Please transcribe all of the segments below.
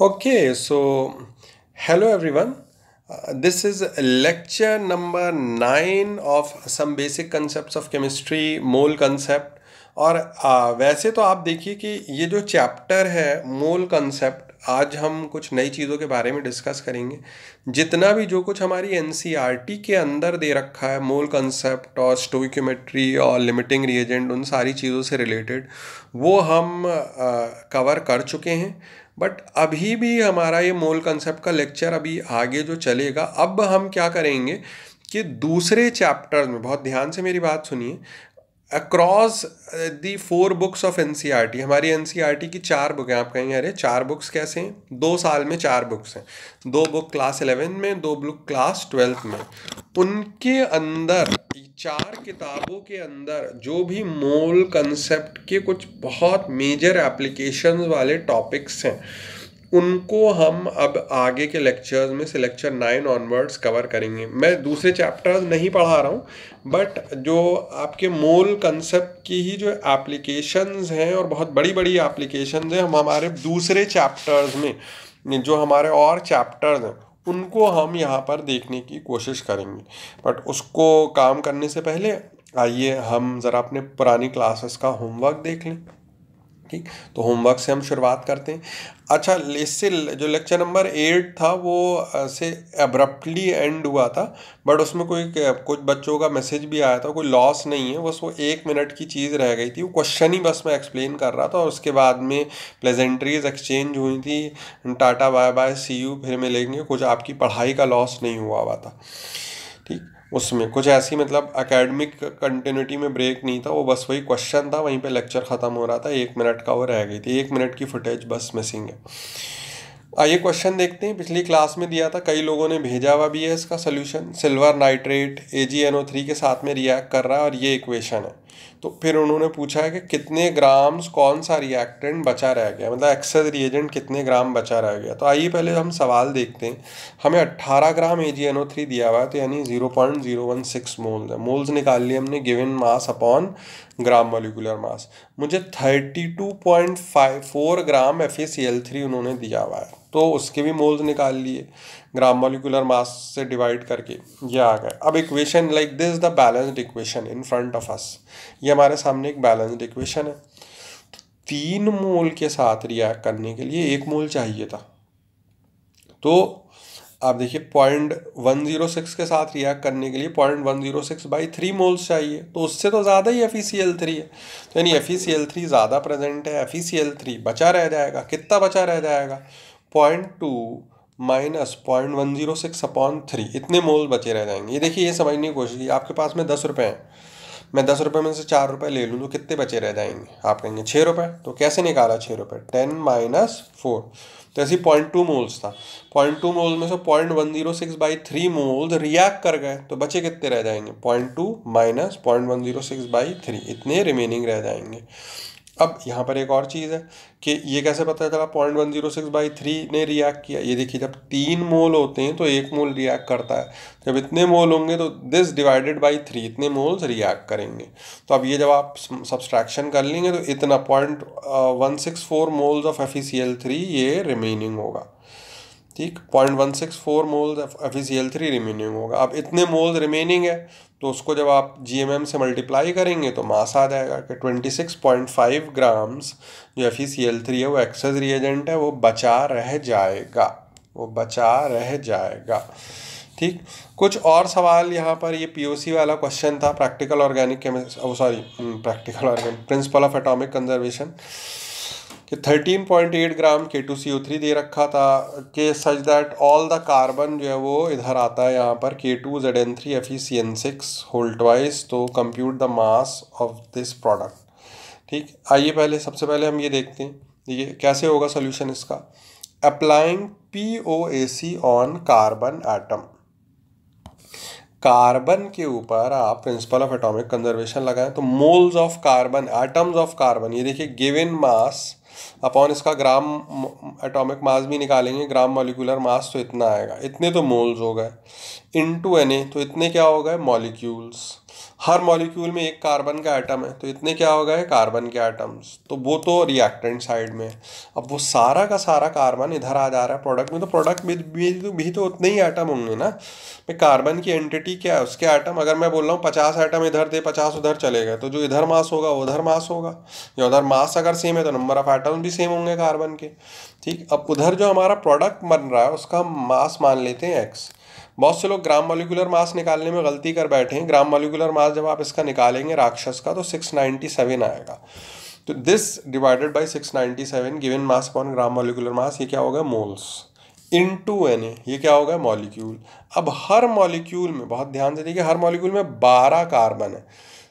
Okay, so hello everyone. This is lecture number 9 of some basic concepts of chemistry, mole concept. और वैसे तो आप देखिए कि ये जो चैप्टर है मोल कंसेप्ट, आज हम कुछ नई चीज़ों के बारे में डिस्कस करेंगे। जितना भी जो कुछ हमारी एनसीईआरटी के अंदर दे रखा है मोल कंसेप्ट और स्टोइक्योमेट्री और लिमिटिंग रिएजेंट, उन सारी चीज़ों से रिलेटेड वो हम कवर कर चुके हैं। बट अभी भी हमारा ये मोल कंसेप्ट का लेक्चर अभी आगे जो चलेगा, अब हम क्या करेंगे कि दूसरे चैप्टर में, बहुत ध्यान से मेरी बात सुनिए, across the 4 books of NCERT, हमारी एनसीईआरटी की 4 बुक हैं। आप कहेंगे अरे 4 बुक्स कैसे हैं? 2 साल में 4 बुक्स हैं। 2 बुक क्लास 11 में, 2 बुक क्लास 12 में। उनके अंदर 4 किताबों के अंदर जो भी मोल कंसेप्ट के कुछ बहुत मेजर एप्लीकेशंस वाले टॉपिक्स हैं, उनको हम अब आगे के लेक्चर्स में से लेक्चर 9 ऑनवर्ड्स कवर करेंगे। मैं दूसरे चैप्टर्स नहीं पढ़ा रहा हूँ, बट जो आपके मोल कंसेप्ट की ही जो एप्लीकेशंस हैं, और बहुत बड़ी बड़ी एप्लीकेशंस हैं, हम हमारे दूसरे चैप्टर्स में जो हमारे और चैप्टर्स हैं उनको हम यहाँ पर देखने की कोशिश करेंगे। बट उसको काम करने से पहले आइए हम ज़रा अपने पुरानी क्लासेस का होमवर्क देख लें। ठीक, तो होमवर्क से हम शुरुआत करते हैं। अच्छा, इससे जो लेक्चर नंबर 8 था वो से अब्रप्टली एंड हुआ था, बट उसमें कुछ बच्चों का मैसेज भी आया था। कोई लॉस नहीं है, बस वो 1 मिनट की चीज़ रह गई थी। वो क्वेश्चन ही बस मैं एक्सप्लेन कर रहा था, और उसके बाद में प्लेजेंट्रीज एक्सचेंज हुई थी, tata bye bye see you फिर मिलेंगे। कुछ आपकी पढ़ाई का लॉस नहीं हुआ था। ठीक, उसमें कुछ ऐसी मतलब एकेडमिक कंटिन्यूटी में ब्रेक नहीं था। वो बस वही क्वेश्चन था, वहीं पे लेक्चर ख़त्म हो रहा था। 1 मिनट का वो रह गई थी, 1 मिनट की फुटेज बस मिसिंग है। आइए क्वेश्चन देखते हैं। पिछली क्लास में दिया था, कई लोगों ने भेजा हुआ भी है इसका सोल्यूशन। सिल्वर नाइट्रेट AgNO3 के साथ में रिएक्ट कर रहा है और ये इक्वेशन है। तो फिर उन्होंने पूछा है कि कितने ग्राम्स कौन सा रिएक्टेंट बचा रह गया, मतलब एक्सेस रिएजेंट कितने ग्राम बचा रह गया। तो आइए पहले हम सवाल देखते हैं। हमें 18 ग्राम AgNO3 दिया हुआ है, तो यानी 0.016 मोल्स है। मोल्स निकाल लिए हमने given mass upon gram molecular मास। मुझे 32.54 ग्राम FeCl3 उन्होंने दिया हुआ है, तो उसके भी मोल्स निकाल लिए ग्राम मॉलिक्यूलर मास से डिवाइड करके, ये आ गए। अब equation like this, the balanced equation in front of us, ये हमारे सामने एक बैलेंस्ड इक्वेशन है। 3 मोल के साथ रिएक्ट करने के लिए 1 मोल चाहिए था, तो आप देखिए 0.106 के साथ रिएक्ट करने के लिए 0.106/3 मोल्स चाहिए, तो उससे तो ज़्यादा ही FeCl3 है। तो यानी FeCl3 ज़्यादा प्रेजेंट है। FeCl3 बचा रह जाएगा, कितना बचा रह जाएगा? 0.2 माइनस 0.106/3, इतने मोल बचे रह जाएंगे। ये देखिए, ये समझने की कोशिश कीजिए। आपके पास में 10 रुपये हैं, मैं 10 रुपये में से 4 रुपये ले लूँ तो कितने बचे रह जाएंगे? आप कहेंगे 6 रुपये। तो कैसे निकाला 6 रुपये? 10 माइनस 4, तो ऐसे 0.2 मोल्स था। 0.2 मोल में से 0.106/3 मोल्स रिएक्ट कर गए, तो बचे कितने रह जाएंगे? 0.2 माइनस 0.106/3, इतने रिमेनिंग रह जाएंगे। अब यहाँ पर एक और चीज़ है कि ये कैसे पता चला 0.106/3 ने रिएक्ट किया। ये देखिए, जब 3 मोल होते हैं तो 1 मोल रिएक्ट करता है। जब इतने मोल होंगे तो दिस डिवाइडेड बाई 3, इतने मोल्स रिएक्ट करेंगे। तो अब ये जब आप सब्सट्रैक्शन कर लेंगे तो इतना 0.164 मोल्स ऑफ FeCl3 ये रिमेनिंग होगा। ठीक, 0.164 मोल्स FeCl3 रिमेनिंग होगा। अब इतने मोल्स रिमेनिंग है, तो उसको जब आप GMM से मल्टीप्लाई करेंगे तो मास आ जाएगा कि 26.5 ग्राम्स जो FeCl3 है वो एक्सेस रिएजेंट है, वो बचा रह जाएगा, वो बचा रह जाएगा। ठीक, कुछ और सवाल यहाँ पर। ये POC वाला क्वेश्चन था, practical organic chemistry, practical organic principle of atomic conservation, कि 13.8 ग्राम K2CO3 दे रखा था, कि such that all the carbon जो है वो इधर आता है यहाँ पर K2ZN3 FeCN6 होल ट्वाइस। तो compute the mass of this product. ठीक, आइए पहले सबसे पहले हम ये देखते हैं ये कैसे होगा सोल्यूशन इसका। Applying POAC on carbon atom, carbon के ऊपर आप प्रिंसिपल ऑफ एटॉमिक कंजर्वेशन लगाएं तो moles of carbon, atoms of carbon, ये देखिए गिवन मास अपॉन इसका ग्राम एटॉमिक मास भी निकालेंगे, ग्राम मॉलिक्यूलर मास, तो इतना आएगा। इतने तो मोल्स हो गए। इनटू Na, तो इतने क्या हो गए मॉलिक्यूल्स। हर मॉलिक्यूल में एक कार्बन का एटम है, तो इतने क्या हो गए कार्बन के एटम्स, तो वो तो रिएक्टेंट साइड में। अब वो सारा का सारा कार्बन इधर आ जा रहा है प्रोडक्ट में, तो प्रोडक्ट में भी तो उतने ही एटम होंगे ना। मैं कार्बन की एंटिटी क्या है, उसके एटम, अगर मैं बोल रहा हूँ 50 एटम इधर थे 50 उधर चले गए, तो जो इधर मास होगा उधर मास होगा, या उधर मास अगर सेम है तो नंबर ऑफ एटम भी सेम होंगे कार्बन के। ठीक, अब उधर जो हमारा प्रोडक्ट बन रहा है उसका मास मान लेते हैं एक्स। बहुत से लोग ग्राम मॉलिक्यूलर मास निकालने में गलती कर बैठे हैं। ग्राम मॉलिक्यूलर मास जब आप इसका निकालेंगे राक्षस का, तो 697 आएगा। तो this divided by 697 given mass upon gram molecular मास, ये क्या होगा मोल्स इनटू Na, ये क्या होगा मॉलिक्यूल। अब हर मॉलिक्यूल में बहुत ध्यान से देखिए, हर मॉलिक्यूल में 12 कार्बन है,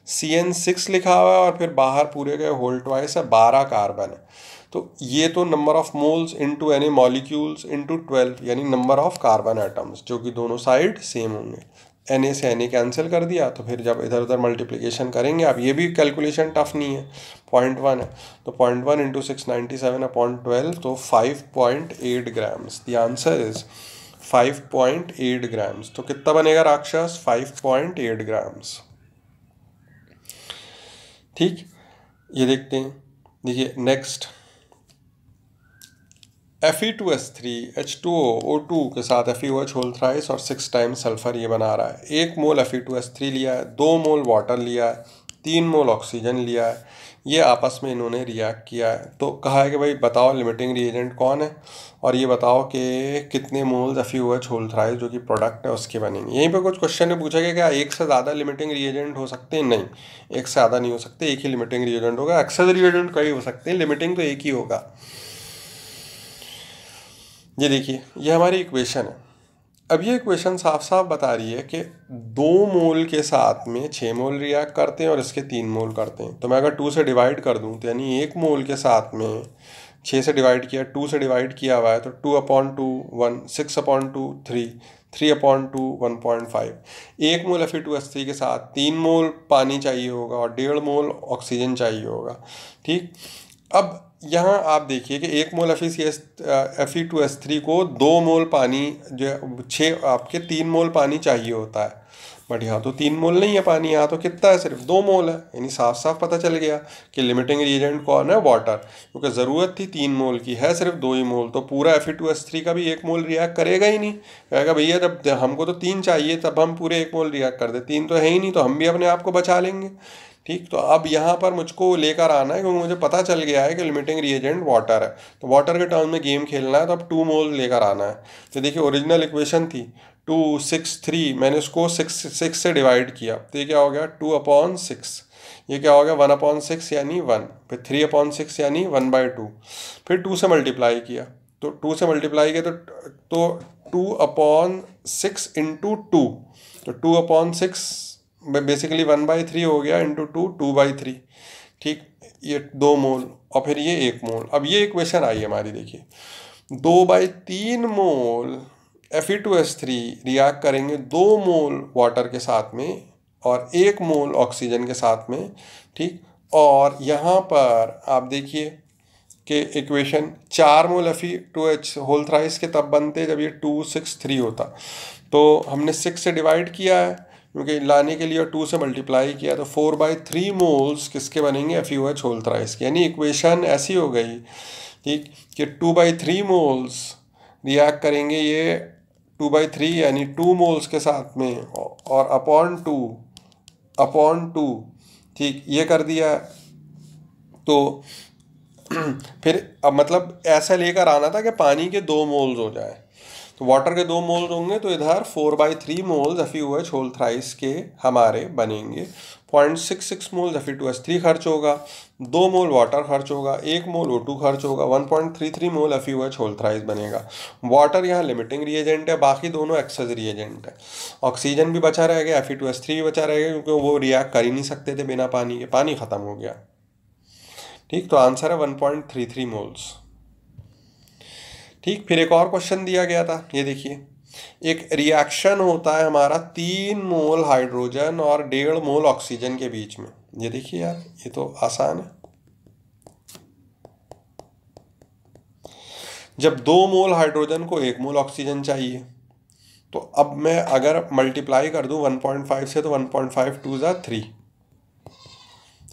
CN6 लिखा हुआ है और फिर बाहर पूरे के होल ट्वाइस है, 12 कार्बन है। तो ये तो number of moles into Na molecules into 12, यानी नंबर ऑफ कार्बन एटम्स, जो कि दोनों साइड सेम होंगे। Na से Na कैंसिल कर दिया, तो फिर जब इधर उधर मल्टीप्लिकेशन करेंगे, अब ये भी कैलकुलेशन टफ नहीं है, 0.1 है, तो 0.1 इंटू 697 अपॉन 12, तो 5.8 grams. The answer is 5.8 grams. तो कितना बनेगा राक्षस 5.8 ग्राम्स। ठीक, ये देखते हैं। देखिए नेक्स्ट, Fe2S3 H2O O2 के साथ FeOH होल थ्राइस और 6 टाइम्स सल्फर ये बना रहा है। 1 मोल Fe2S3 लिया है, 2 मोल वाटर लिया है, 3 मोल ऑक्सीजन लिया है, ये आपस में इन्होंने रिएक्ट किया है। तो कहा है कि भाई बताओ लिमिटिंग रिएजेंट कौन है, और ये बताओ कि कितने मोल्स FeOH होल थ्राइस जो कि प्रोडक्ट है उसके बनेंगे। यहीं पे कुछ क्वेश्चन में पूछा गया क्या एक से ज़्यादा लिमिटिंग रिएजेंट हो सकते हैं, नहीं, एक से ज़्यादा नहीं हो सकते, एक ही लिमिटिंग रिएजेंट होगा। एक्सेस रिएजेंट कई हो सकते हैं, लिमिटिंग तो एक ही होगा। ये देखिए, ये हमारी इक्वेशन है। अब ये इक्वेशन साफ साफ बता रही है कि 2 मोल के साथ में 6 मोल रिएक्ट करते हैं और इसके 3 मोल करते हैं। तो मैं अगर 2 से डिवाइड कर दूं, तो यानी 1 मोल के साथ में 6 से डिवाइड किया, 2 से डिवाइड किया हुआ है, तो 2/2 1, 6/2 3, 3/2 1.5। 1 मोल Fe2S3 के साथ 3 मोल पानी चाहिए होगा और 1.5 मोल ऑक्सीजन चाहिए होगा। ठीक, अब यहाँ आप देखिए कि 1 मोल Fe2S3 को 2 मोल पानी जो 6 आपके 3 मोल पानी चाहिए होता है, बट यहाँ तो 3 मोल नहीं है पानी, यहाँ तो कितना है सिर्फ 2 मोल है। यानी साफ साफ पता चल गया कि लिमिटिंग रिएजेंट कौन है वाटर, क्योंकि ज़रूरत थी 3 मोल की, है सिर्फ 2 ही मोल, तो पूरा Fe2S3 का भी 1 मोल रिएक्ट करेगा ही नहीं। कहेगा भैया जब हमको तो 3 चाहिए तब हम पूरे 1 मोल रिएक्ट कर दे, 3 तो है ही नहीं, तो हम भी अपने आप को बचा लेंगे। ठीक, तो अब यहाँ पर मुझको लेकर आना है, क्योंकि मुझे पता चल गया है कि लिमिटिंग रिएजेंट वाटर है, तो वाटर के टर्म में गेम खेलना है, तो अब 2 मोल लेकर आना है। तो देखिए ओरिजिनल इक्वेशन थी 2 6 3, मैंने उसको 6 से डिवाइड किया, तो ये क्या हो गया 2/6, ये क्या हो गया 1/6 यानी 1, फिर 3/6 यानी 1/2, फिर 2 से मल्टीप्लाई किया, तो 2 से मल्टीप्लाई किया तो 2/6 इंटू 2, तो 2/6 बेसिकली 1/3 हो गया, इंटू 2 2/3। ठीक, ये 2 मोल और फिर ये 1 मोल। अब ये इक्वेशन आई हमारी, देखिए 2/3 मोल Fe2S3 रिएक्ट करेंगे 2 मोल वाटर के साथ में और 1 मोल ऑक्सीजन के साथ में। ठीक, और यहाँ पर आप देखिए कि इक्वेशन 4 मोल Fe2H होल थ्राइस के तब बनते जब ये 2 6 3 होता, तो हमने 6 से डिवाइड किया है क्योंकि लाने के लिए, और 2 से मल्टीप्लाई किया, तो 4/3 मोल्स किसके बनेंगे FeOH होल थ्राइस के। यानी इक्वेशन ऐसी हो गई, ठीक, कि 2/3 मोल्स रिएक्ट करेंगे ये 2/3 यानी 2 मोल्स के साथ में, और अपॉन टू, ठीक, ये कर दिया। तो फिर अब मतलब ऐसा लेकर आना था कि पानी के 2 मोल्स हो जाए, तो वाटर के 2 मोल्स होंगे, तो इधर 4/3 मोल्स FeOH होल थ्राइस के हमारे बनेंगे। 0.66 मोल्स Fe2S3 खर्च होगा, 2 मोल वाटर खर्च होगा, 1 मोल O2 खर्च होगा, 1.33 मोल FeOH होल थ्राइस बनेगा। वाटर यहाँ लिमिटिंग रिएजेंट है, बाकी दोनों एक्सेस रिएजेंट है। ऑक्सीजन भी बचा रहेगा, Fe2S3 भी बचा रहेगा, क्योंकि वो रिएक्ट कर ही नहीं सकते थे बिना पानी के, पानी ख़त्म हो गया। ठीक, तो आंसर है 1.33 मोल्स। ठीक, फिर एक और क्वेश्चन दिया गया था, ये देखिए, एक रिएक्शन होता है हमारा 3 मोल हाइड्रोजन और 1.5 मोल ऑक्सीजन के बीच में। ये देखिए यार, ये तो आसान है। जब 2 मोल हाइड्रोजन को 1 मोल ऑक्सीजन चाहिए, तो अब मैं अगर मल्टीप्लाई कर दूं 1.5 से तो 1.5 2 ज़ा 3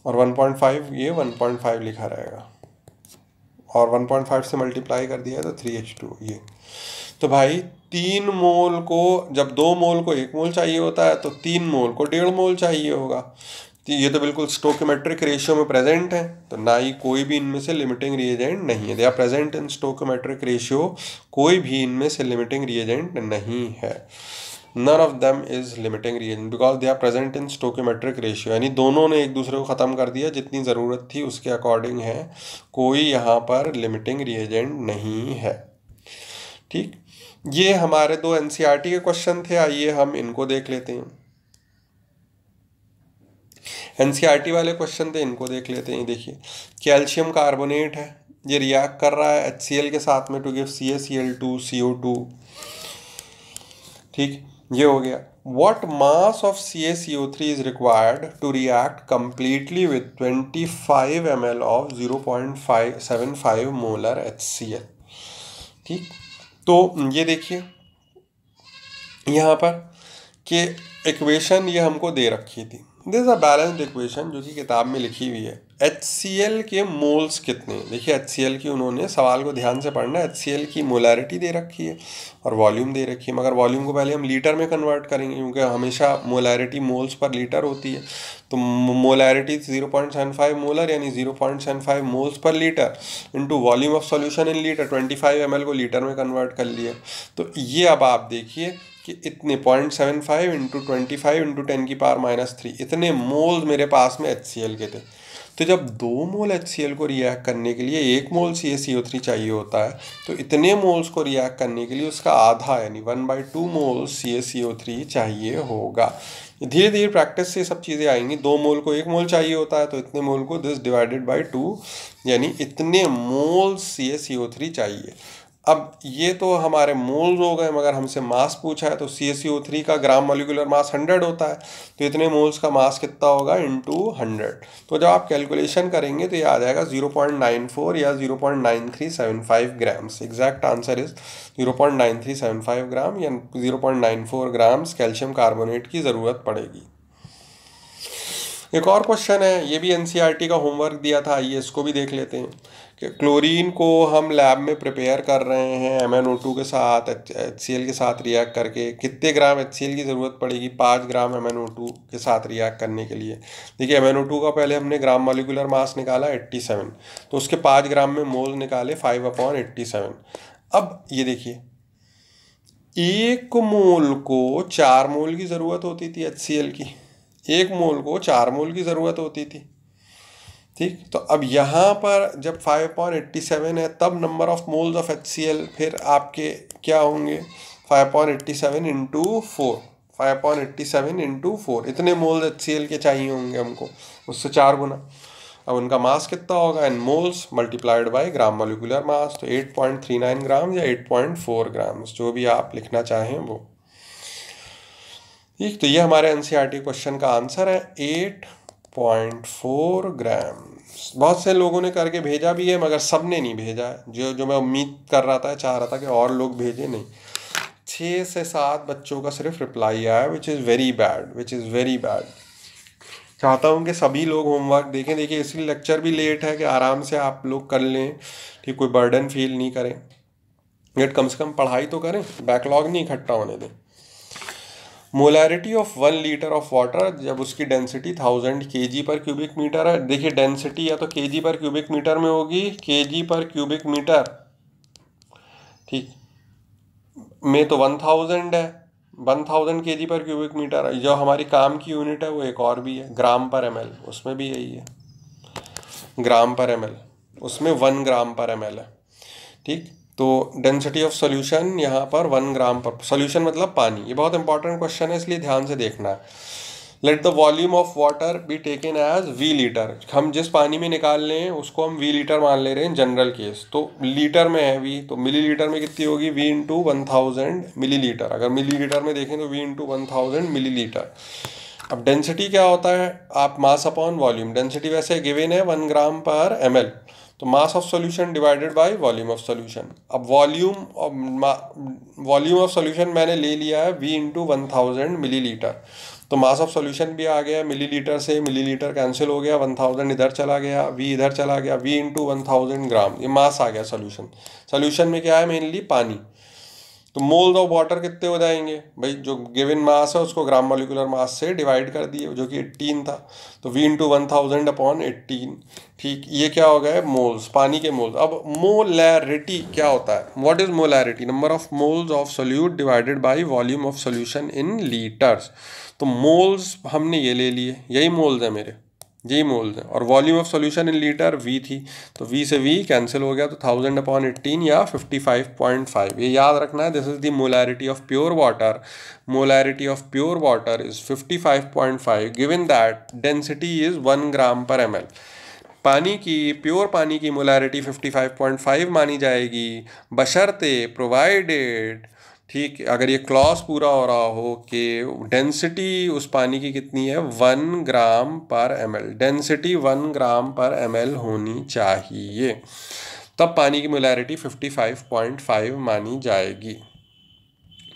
और 1.5 ये 1.5 लिखा रहेगा और 1.5 से मल्टीप्लाई कर दिया तो 3H2 ये। तो भाई 3 मोल को, जब 2 मोल को 1 मोल चाहिए होता है तो 3 मोल को 1.5 मोल चाहिए होगा। तो ये तो बिल्कुल स्टोकियोमेट्रिक रेशियो में प्रेजेंट है, तो ना ही कोई भी इनमें से लिमिटिंग रिएजेंट नहीं है। They are present in stoichiometric ratio, कोई भी इनमें से लिमिटिंग रिएजेंट नहीं है। None of them is limiting reagent because they are present in stoichiometric ratio, यानी दोनों ने एक दूसरे को ख़त्म कर दिया, जितनी ज़रूरत थी उसके अकॉर्डिंग है, कोई यहाँ पर लिमिटिंग रिएजेंट नहीं है। ठीक, ये हमारे 2 एनसीईआरटी के क्वेश्चन थे, आइए हम इनको देख लेते हैं। एनसीईआरटी वाले क्वेश्चन थे, इनको देख लेते हैं। देखिए, कैल्शियम कार्बोनेट है, ये रिएक्ट कर रहा है HCl के साथ में टू गिव CaCl2 CO2। ठीक, ये हो गया। What mass of CaCO3 is required to react completely with 25 ml of 0.75 molar HCl? ठीक, तो ये देखिए यहाँ पर कि इक्वेशन ये हमको दे रखी थी। This is a balanced equation जो कि किताब में लिखी हुई है। HCl के मोल्स कितने, देखिए HCl की, उन्होंने सवाल को ध्यान से पढ़ना, HCl की मोलैरिटी दे रखी है और वॉल्यूम दे रखी है, मगर वॉल्यूम को पहले हम लीटर में कन्वर्ट करेंगे क्योंकि हमेशा मोलैरिटी मोल्स पर लीटर होती है। तो मोलैरिटी 0.75 मोलर यानी 0.75 moles per litre into volume of solution in litre, 25 ml को लीटर में कन्वर्ट कर लिया। तो ये अब आप देखिए कि इतने 0.75 इंटू 25 इंटू 10⁻³ इतने मोल्स मेरे पास में HCl के थे। तो जब 2 मोल HCl को रिएक्ट करने के लिए 1 मोल CaCO3 चाहिए होता है, तो इतने मोल्स को रिएक्ट करने के लिए उसका आधा यानी 1/2 मोल CaCO3 चाहिए होगा। धीरे धीरे प्रैक्टिस से सब चीज़ें आएंगी। 2 मोल को 1 मोल चाहिए होता है, तो इतने मोल को दिस डिवाइडेड बाय 2 यानी इतने मोल CaCO3 चाहिए। अब ये तो हमारे मोल्स हो गए, मगर हमसे मास पूछा है, तो CaCO3 का ग्राम मॉलिक्यूलर मास 100 होता है, तो इतने मोल्स का मास कितना होगा इंटू 100। तो जब आप कैलकुलेशन करेंगे तो ये आ जाएगा 0.94 या 0.9375 ग्राम्स। एग्जैक्ट आंसर इज 0.9375 ग्राम या 0.94 ग्राम्स कैल्शियम कार्बोनेट की ज़रूरत पड़ेगी। एक और क्वेश्चन है, ये भी एनसीईआरटी का होमवर्क दिया था, आइए इसको भी देख लेते हैं। कि क्लोरीन को हम लैब में प्रिपेयर कर रहे हैं MnO2 के साथ, HCl के साथ रिएक्ट करके, कितने ग्राम HCl की ज़रूरत पड़ेगी? 5 ग्राम MnO2 के साथ रिएक्ट करने के लिए। देखिए MnO2 का पहले हमने ग्राम मॉलिक्यूलर मास निकाला 87, तो उसके 5 ग्राम में मोल निकाले 5/87। अब ये देखिए, 1 मोल को 4 मोल की ज़रूरत होती थी HCl की, 1 मोल को 4 मोल की ज़रूरत होती थी। ठीक, तो अब यहाँ पर जब 5/87 है तब number of moles of HCl फिर आपके क्या होंगे? 5/87 इंटू 4, 5/87 इंटू 4, इतने मोल्स HCl के चाहिए होंगे हमको, उससे 4 गुना। अब उनका मास कितना होगा इन moles multiplied by gram molecular mass, तो 8.39 ग्राम या 8.4 ग्राम्स, जो भी आप लिखना चाहें वो। ठीक, तो ये हमारे एनसीईआरटी क्वेश्चन का आंसर है 8.4 ग्राम। बहुत से लोगों ने करके भेजा भी है, मगर सब ने नहीं भेजा है, जो मैं उम्मीद कर रहा था, चाह रहा था कि और लोग भेजे, नहीं। 6 से 7 बच्चों का सिर्फ रिप्लाई आया, विच इज़ वेरी बैड। चाहता हूँ कि सभी लोग होमवर्क देखें। देखिए इसलिए लेक्चर भी लेट है कि आराम से आप लोग कर लें, ठीक, कोई बर्डन फील नहीं करें, बट कम से कम पढ़ाई तो करें, बैकलॉग नहीं इकट्ठा होने दें। Molarity of 1 litre of water, जब उसकी डेंसिटी 1000 kg/m है। देखिए डेंसिटी या तो kg/m में होगी, kg/m, ठीक, में तो 1000 है, 1000 kg/m। जो हमारी काम की यूनिट है वो एक और भी है, ग्राम/ml, उसमें भी यही है, ग्राम/ml, उसमें 1 ग्राम/ml है। ठीक, तो डेंसिटी ऑफ सॉल्यूशन यहाँ पर 1 ग्राम पर, सॉल्यूशन मतलब पानी। ये बहुत इंपॉर्टेंट क्वेश्चन है, इसलिए ध्यान से देखना है। Let the volume of water be taken as V litre. हम जिस पानी में निकाल रहे हैं उसको हम V लीटर मान ले रहे हैं जनरल केस, तो लीटर में है V, तो मिली लीटर में कितनी होगी? V into 1000 millilitre. अगर मिली लीटर में देखें तो V इंटू 1000 मिलीलीटर। अब डेंसिटी क्या होता है? आप मास अपॉन वॉल्यूम, डेंसिटी वैसे गिवन है 1 ग्राम/ml, तो mass of solution divided by volume of solution. अब वॉल्यूम ऑफ सॉल्यूशन मैंने ले लिया है V इंटू 1000 मिलीलीटर, तो मास ऑफ सॉल्यूशन भी आ गया, मिलीलीटर से मिलीलीटर कैंसिल हो गया, 1000 इधर चला गया, V इधर चला गया, V इंटू 1000 ग्राम, ये मास आ गया सॉल्यूशन। सॉल्यूशन में क्या है, मेनली पानी। तो मोल्स ऑफ वाटर कितने हो जाएंगे भाई, जो गिवन मास है उसको ग्राम मॉलिक्यूलर मास से डिवाइड कर दिए, जो कि 18 था, तो V इंटू 1000 अपॉन 18। ठीक, ये क्या हो गया, मोल्स, पानी के मोल्स। अब मोलैरिटी क्या होता है, what is molarity, number of moles of solute divided by volume of solution in litres. तो मोल्स हमने ये ले लिए, यही मोल्स है मेरे, यही मोल्स हैं, और volume of solution in litre V थी, तो V से V कैंसिल हो गया, तो 1000 अपॉन 18 या 55.5। ये याद रखना है, this is the molarity of pure water. Molarity of pure water is 55.5 given that density is 1 ग्राम पर ml। पानी की, प्योर पानी की मोलैरिटी 55.5 मानी जाएगी, बशर्ते प्रोवाइडेड, ठीक, अगर ये क्लॉज पूरा हो रहा हो कि डेंसिटी उस पानी की कितनी है, 1 ग्राम पर ml, डेंसिटी 1 ग्राम पर ml होनी चाहिए, तब पानी की मोलैरिटी 55.5 मानी जाएगी।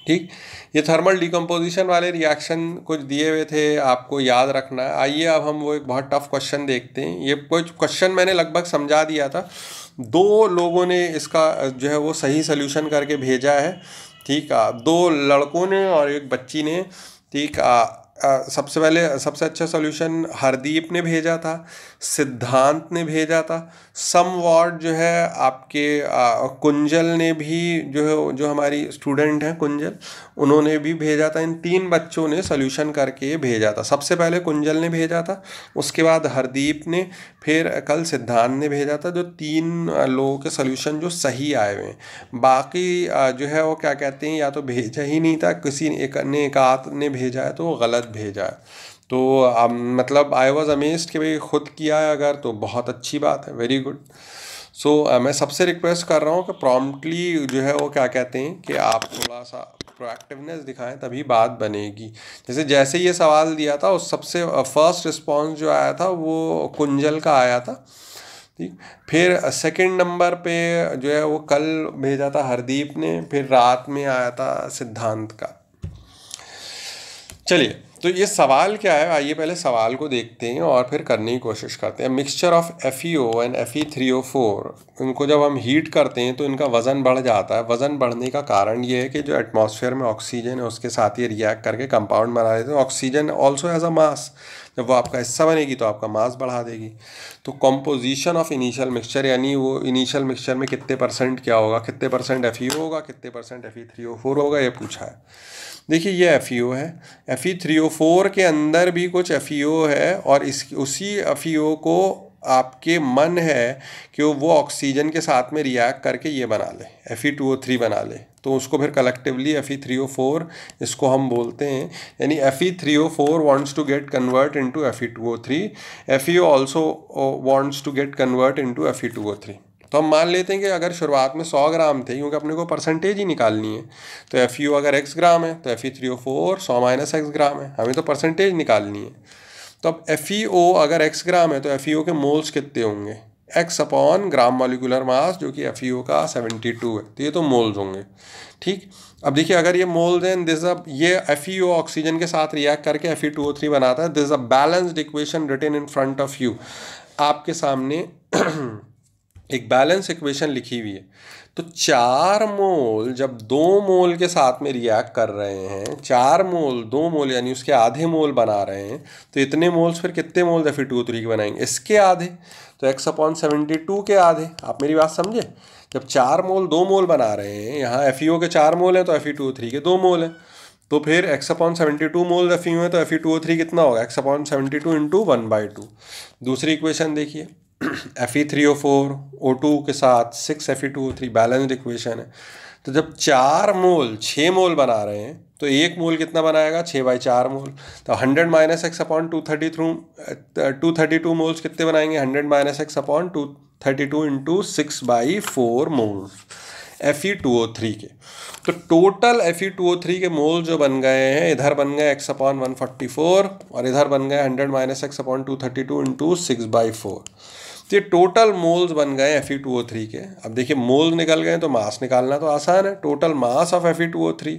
ठीक, ये थर्मल डिकम्पोजिशन वाले रिएक्शन कुछ दिए हुए थे, आपको याद रखना है। आइए अब हम वो एक बहुत टफ क्वेश्चन देखते हैं। ये कुछ क्वेश्चन मैंने लगभग समझा दिया था, 2 लोगों ने इसका जो है वो सही सोल्यूशन करके भेजा है। ठीक है, 2 लड़कों ने और एक बच्ची ने। ठीक, सबसे पहले सबसे अच्छा सोल्यूशन हरदीप ने भेजा था, सिद्धांत ने भेजा था, समवॉट जो है आपके कुंजल ने भी, जो है जो हमारी स्टूडेंट हैं कुंजल, उन्होंने भी भेजा था। इन 3 बच्चों ने सोल्यूशन करके भेजा था। सबसे पहले कुंजल ने भेजा था, उसके बाद हरदीप ने, फिर कल सिद्धांत ने भेजा था, जो 3 लोगों के सोल्यूशन जो सही आए हुए हैं। बाकी जो है वो क्या कहते हैं, या तो भेजा ही नहीं था, किसी एक आध ने भेजा है तो वो गलत भेजा है। तो मतलब आई वॉज अमेज्ड कि भाई खुद किया है अगर, तो बहुत अच्छी बात है, वेरी गुड। सो मैं सबसे रिक्वेस्ट कर रहा हूँ कि प्रॉम्प्टली जो है वो क्या कहते हैं कि आप थोड़ा सा प्रोएक्टिवनेस दिखाएं, तभी बात बनेगी। जैसे ये सवाल दिया था, उस सबसे फर्स्ट रिस्पॉन्स जो आया था वो कुंजल का आया था। ठीक, फिर सेकंड नंबर पे जो है वो कल भेजा था हरदीप ने, फिर रात में आया था सिद्धांत का। चलिए, तो ये सवाल क्या है, आइए पहले सवाल को देखते हैं और फिर करने की कोशिश करते हैं। Mixture of FeO and Fe3O4, इनको जब हम हीट करते हैं तो इनका वज़न बढ़ जाता है। वज़न बढ़ने का कारण ये है कि जो एटमॉस्फेयर में ऑक्सीजन है उसके साथ ये रिएक्ट करके कंपाउंड बना देते हैं। ऑक्सीजन ऑल्सो एज अ मास, जब वो आपका हिस्सा बनेगी तो आपका मास बढ़ा देगी। तो कॉम्पोजिशन ऑफ इनिशियल मिक्सचर, यानी वो इनिशियल मिक्सचर में कितने परसेंट क्या होगा, कितने परसेंट FeO होगा, कितने परसेंट Fe3O4 होगा, ये पूछा है। देखिए ये FeO है, Fe3O4 के अंदर भी कुछ FeO है, और उसी FeO को आपके मन है कि वो ऑक्सीजन के साथ में रिएक्ट करके ये बना ले, Fe2O3 बना ले, तो उसको फिर कलेक्टिवली Fe3O4 इसको हम बोलते हैं। यानी Fe3O4 wants to get convert into Fe2O3, FeO also wants to get convert into Fe2O3। तो हम मान लेते हैं कि अगर शुरुआत में 100 ग्राम थे, क्योंकि अपने को परसेंटेज ही निकालनी है, तो FeO अगर x ग्राम है तो Fe3O4 100 माइनस x ग्राम है, हमें तो परसेंटेज निकालनी है। तो अब FeO अगर x ग्राम है तो FeO के मोल्स कितने होंगे, x अपॉन ग्राम मॉलिक्यूलर मास, जो कि FeO का 72 है, तो ये तो मोल्स होंगे। ठीक, अब देखिए अगर ये मोल्स हैं, दिस ये FeO ऑक्सीजन के साथ रिएक्ट करके Fe2O3 बनाता है। This a balanced equation written in front of you, आपके सामने एक बैलेंस इक्वेशन लिखी हुई है। तो 4 मोल जब 2 मोल के साथ में रिएक्ट कर रहे हैं, 4 मोल 2 मोल यानी उसके आधे मोल बना रहे हैं, तो इतने मोल्स फिर कितने मोल्स Fe2O3 के बनाएंगे, इसके आधे, तो x अपॉन 72 के आधे। आप मेरी बात समझे, जब 4 मोल 2 मोल बना रहे हैं, यहाँ FeO के 4 मोल हैं तो Fe2O3 के 2 मोल हैं, तो फिर x अपॉन 72 मोल FeO है तो Fe2O3 कितना होगा, x अपॉन 72 इंटू 1/2। दूसरी इक्वेशन देखिए, Fe3O4 O2 के साथ 6 Fe2O3, बैलेंस्ड इक्वेशन है। तो जब 4 मोल 6 मोल बना रहे हैं तो 1 मोल कितना बनाएगा, 6/4 मोल। तो 100 माइनस एक्स अपॉन 232 मोल्स कितने बनाएंगे, 100 minus x upon 232 into 6/4 moles Fe2O3 के। तो टोटल Fe2O3 के मोल जो बन गए हैं, इधर बन गए x अपॉन 144 और इधर बन गए 100 माइनस एक्स अपॉन 232 इंटू 6/4। तो ये टोटल मोल्स बन गए Fe2O3 के। अब देखिए मोल्स निकल गए तो मास निकालना तो आसान है। Total mass of Fe2O3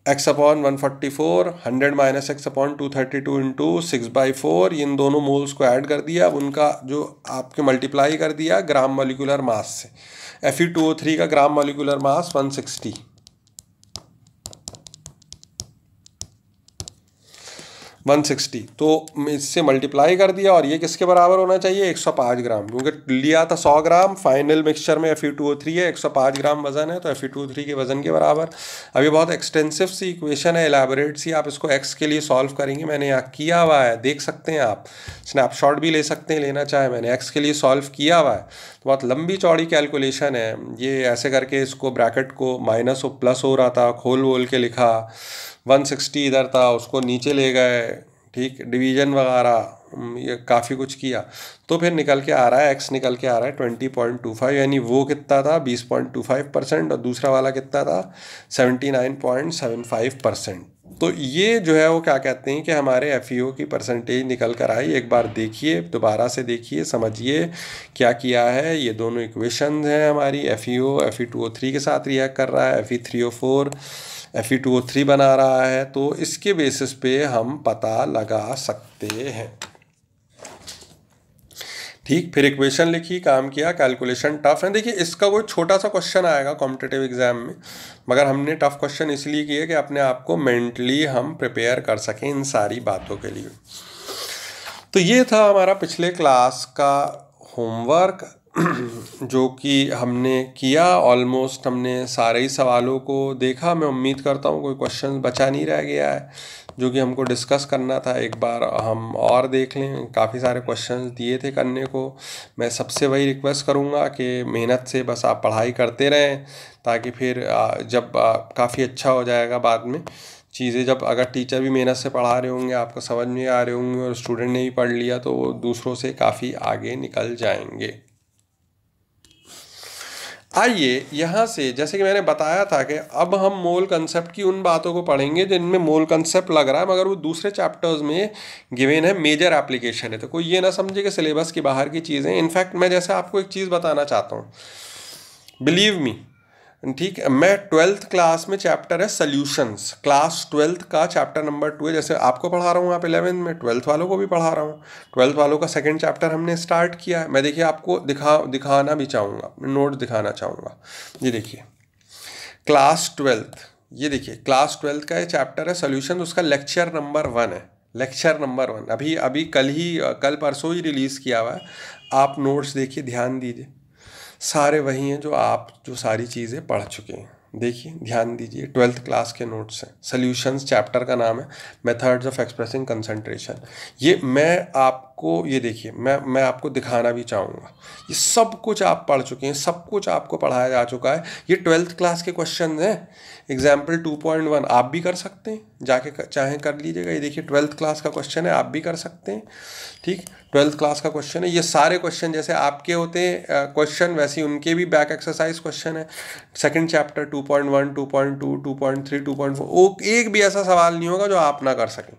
x/144, 100 minus x/232 into 6/4, इन दोनों मोल्स को ऐड कर दिया। अब उनका जो आपके मल्टीप्लाई कर दिया ग्राम मॉलिक्यूलर मास से। Fe2O3 का ग्राम मॉलिक्यूलर मास 160, 160, तो इससे मल्टीप्लाई कर दिया। और ये किसके बराबर होना चाहिए? 105 ग्राम, क्योंकि लिया था 100 ग्राम, फाइनल मिक्सचर में Fe2O3 है, 105 ग्राम वजन है, तो Fe2O3 के वजन के बराबर। अभी बहुत एक्सटेंसिव सी इक्वेशन है, एलैबोरेट सी, आप इसको x के लिए सॉल्व करेंगे। मैंने यहाँ किया हुआ है, देख सकते हैं आप, स्नैपशॉट भी ले सकते हैं लेना चाहे, मैंने x के लिए सॉल्व किया हुआ है। तो बहुत लंबी चौड़ी कैलकुलेशन है ये। ऐसे करके इसको ब्रैकेट को माइनस और प्लस हो रहा था, खोल वोल के लिखा, 160 इधर था, उसको नीचे ले गए, ठीक, डिवीजन वगैरह ये काफ़ी कुछ किया, तो फिर निकल के आ रहा है, x निकल के आ रहा है 20.25, यानी वो कितना था 20.25% और दूसरा वाला कितना था 79.75%। तो ये जो है वो क्या कहते हैं कि हमारे FeO की परसेंटेज निकल कर आई। एक बार देखिए, दोबारा से देखिए, समझिए क्या किया है। ये दोनों इक्वेशन हैं हमारी, FeO Fe2O3 के साथ रिएक्ट कर रहा है, Fe3O4 Fe2O3 बना रहा है, तो इसके बेसिस पे हम पता लगा सकते हैं। ठीक, फिर इक्वेशन लिखी, काम किया, कैलकुलेशन टफ है। देखिए इसका कोई छोटा सा क्वेश्चन आएगा कॉम्पिटिटिव एग्जाम में, मगर हमने टफ क्वेश्चन इसलिए किए कि अपने आप को मेंटली हम प्रिपेयर कर सकें इन सारी बातों के लिए। तो ये था हमारा पिछले क्लास का होमवर्क जो कि हमने किया। ऑलमोस्ट हमने सारे ही सवालों को देखा। मैं उम्मीद करता हूँ कोई क्वेश्चन बचा नहीं रह गया है जो कि हमको डिस्कस करना था। एक बार हम और देख लें, काफ़ी सारे क्वेश्चंस दिए थे करने को। मैं सबसे वही रिक्वेस्ट करूँगा कि मेहनत से बस आप पढ़ाई करते रहें, ताकि फिर जब काफ़ी अच्छा हो जाएगा बाद में चीज़ें, जब अगर टीचर भी मेहनत से पढ़ा रहे होंगे, आपको समझ में आ रहे होंगे और स्टूडेंट ने भी पढ़ लिया, तो वो दूसरों से काफ़ी आगे निकल जाएंगे। आइए यहाँ से, जैसे कि मैंने बताया था कि अब हम मोल कंसेप्ट की उन बातों को पढ़ेंगे जिनमें मोल कंसेप्ट लग रहा है मगर वो दूसरे चैप्टर्स में गिवन है, मेजर एप्लीकेशन है। तो कोई ये ना समझे कि सिलेबस की बाहर की चीज़ें। इनफैक्ट मैं जैसे आपको एक चीज़ बताना चाहता हूँ, बिलीव मी, ठीक है, मैं 12th क्लास में चैप्टर है सॉल्यूशंस, क्लास 12th का चैप्टर नंबर 2 है। जैसे आपको पढ़ा रहा हूँ आप 11th में, 12th वालों को भी पढ़ा रहा हूँ। 12th वालों का सेकंड चैप्टर हमने स्टार्ट किया है। मैं देखिए आपको दिखाना भी चाहूँगा, नोट दिखाना चाहूँगा। ये देखिए क्लास 12th, ये देखिए क्लास 12th का ये चैप्टर है सॉल्यूशन, उसका लेक्चर नंबर 1 है, लेक्चर नंबर 1। अभी कल परसों ही रिलीज़ किया हुआ है। आप नोट्स देखिए, ध्यान दीजिए, सारे वही हैं जो सारी चीज़ें पढ़ चुके हैं। देखिए ध्यान दीजिए, 12th क्लास के नोट्स हैं। सॉल्यूशंस चैप्टर का नाम है, मेथड्स ऑफ एक्सप्रेसिंग कंसंट्रेशन। ये मैं आपको, ये देखिए मैं आपको दिखाना भी चाहूँगा, ये सब कुछ आप पढ़ चुके हैं, सब कुछ आपको पढ़ाया जा चुका है। ये 12th क्लास के क्वेश्चन हैं। एग्जाम्पल 2.1 आप भी कर सकते हैं, जाके चाहें कर लीजिएगा। ये देखिए 12th क्लास का क्वेश्चन है, आप भी कर सकते हैं। ठीक, 12th क्लास का क्वेश्चन है। ये सारे क्वेश्चन जैसे आपके होते हैं क्वेश्चन, वैसे ही उनके भी बैक एक्सरसाइज क्वेश्चन है। सेकंड चैप्टर 2.1, 2.2, 2.3, 2.4, एक भी ऐसा सवाल नहीं होगा जो आप ना कर सकें।